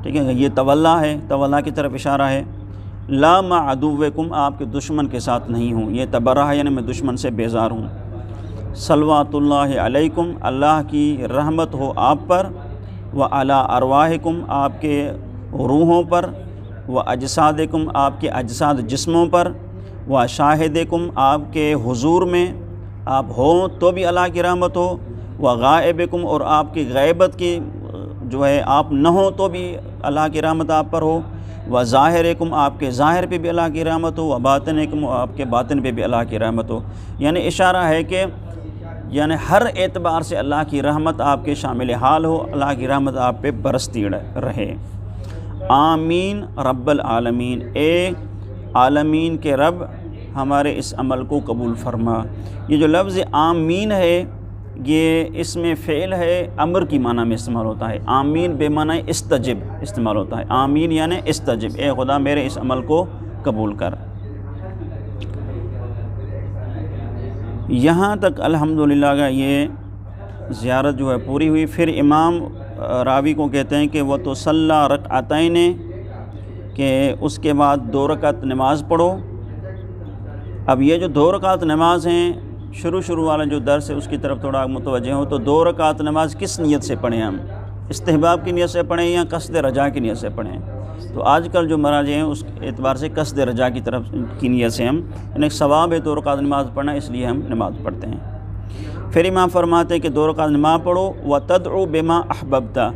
ٹھیک ہے، یہ تولا ہے، تولا کی طرف اشارہ ہے. لا مع عدوکم، آپ کے دشمن کے ساتھ نہیں ہوں. یہ تبرہ ہے، یعنی میں دشمن سے بیزار ہوں. صلوات اللہ علیکم، اللہ کی رحمت ہو آپ پر. وعلی ارواحکم، آپ کے روحوں پر. واجسادکم، آپ کے اجساد جسموں پر. وشاہدکم، آپ کے حضور میں آپ ہوں تو بھی اللہ کی رحمت ہو. وغائبکم، اور آپ کی غیبت کی جو ہے آپ نہ ہوں تو بھی اللہ کی رحمت آپ پر ہو. وظاہرکم، آپ کے ظاہر پہ بھی اللہ کی رحمت ہو. وباطنکم، آپ کے باطن پہ بھی اللہ کی رحمت ہو. یعنی اشارہ ہے کہ یعنی ہر اعتبار سے اللہ کی رحمت آپ کے شامل حال ہو، اللہ کی رحمت آپ پہ برستی رہے. آمین رب العالمین، اے عالمین کے رب ہمارے اس عمل کو قبول فرما. یہ جو لفظ آمین ہے یہ اس میں فعل ہے، امر کی معنی میں استعمال ہوتا ہے. آمین بے معنی استجب استعمال ہوتا ہے. آمین یعنی استجب، اے خدا میرے اس عمل کو قبول کر. یہاں تک الحمدللہ کا یہ زیارت جو ہے پوری ہوئی. پھر امام راوی کو کہتے ہیں کہ وہ تو صلی رکعتین، کہ اس کے بعد 2 رکعت نماز پڑھو. اب یہ جو 2 رکعت نماز ہیں، شروع والا جو درس ہے اس کی طرف تھوڑا متوجہ ہوں. تو 2 رکعت نماز کس نیت سے پڑھیں؟ ہم استحباب کی نیت سے پڑھیں یا قصد رجا کی نیت سے پڑھیں؟ تو آج کل جو مراجع ہیں اس اعتبار سے قصد رجا کی طرف کی نیت سے ہم، یعنی ثواب ہے 2 رکعت نماز پڑھنا، اس لیے ہم نماز پڑھتے ہیں. پھر امام فرماتے ہیں کہ 2 رکعت نماز پڑھو. وَتَدْعُ بِمَا أَحْبَبْتَ،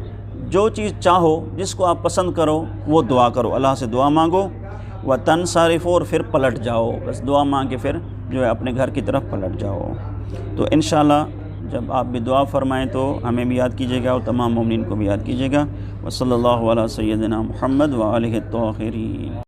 جو چیز چاہو، جس کو آپ پسند کرو وہ دعا کرو، اللہ سے دعا مانگو. وَتَنْصَرِفُ، اور پھر پلٹ جاؤ، بس دعا مانگ کے پھر جو ہے اپنے گھر کی طرف پلٹ جاؤ. تو انشاءاللہ جب آپ بھی دعا فرمائیں تو ہمیں بھی یاد کیجیے گا اور تمام مومنین کو بھی یاد کیجیے گا. وصلی اللہ علی سیدنا محمد وآلہ الطاہرین.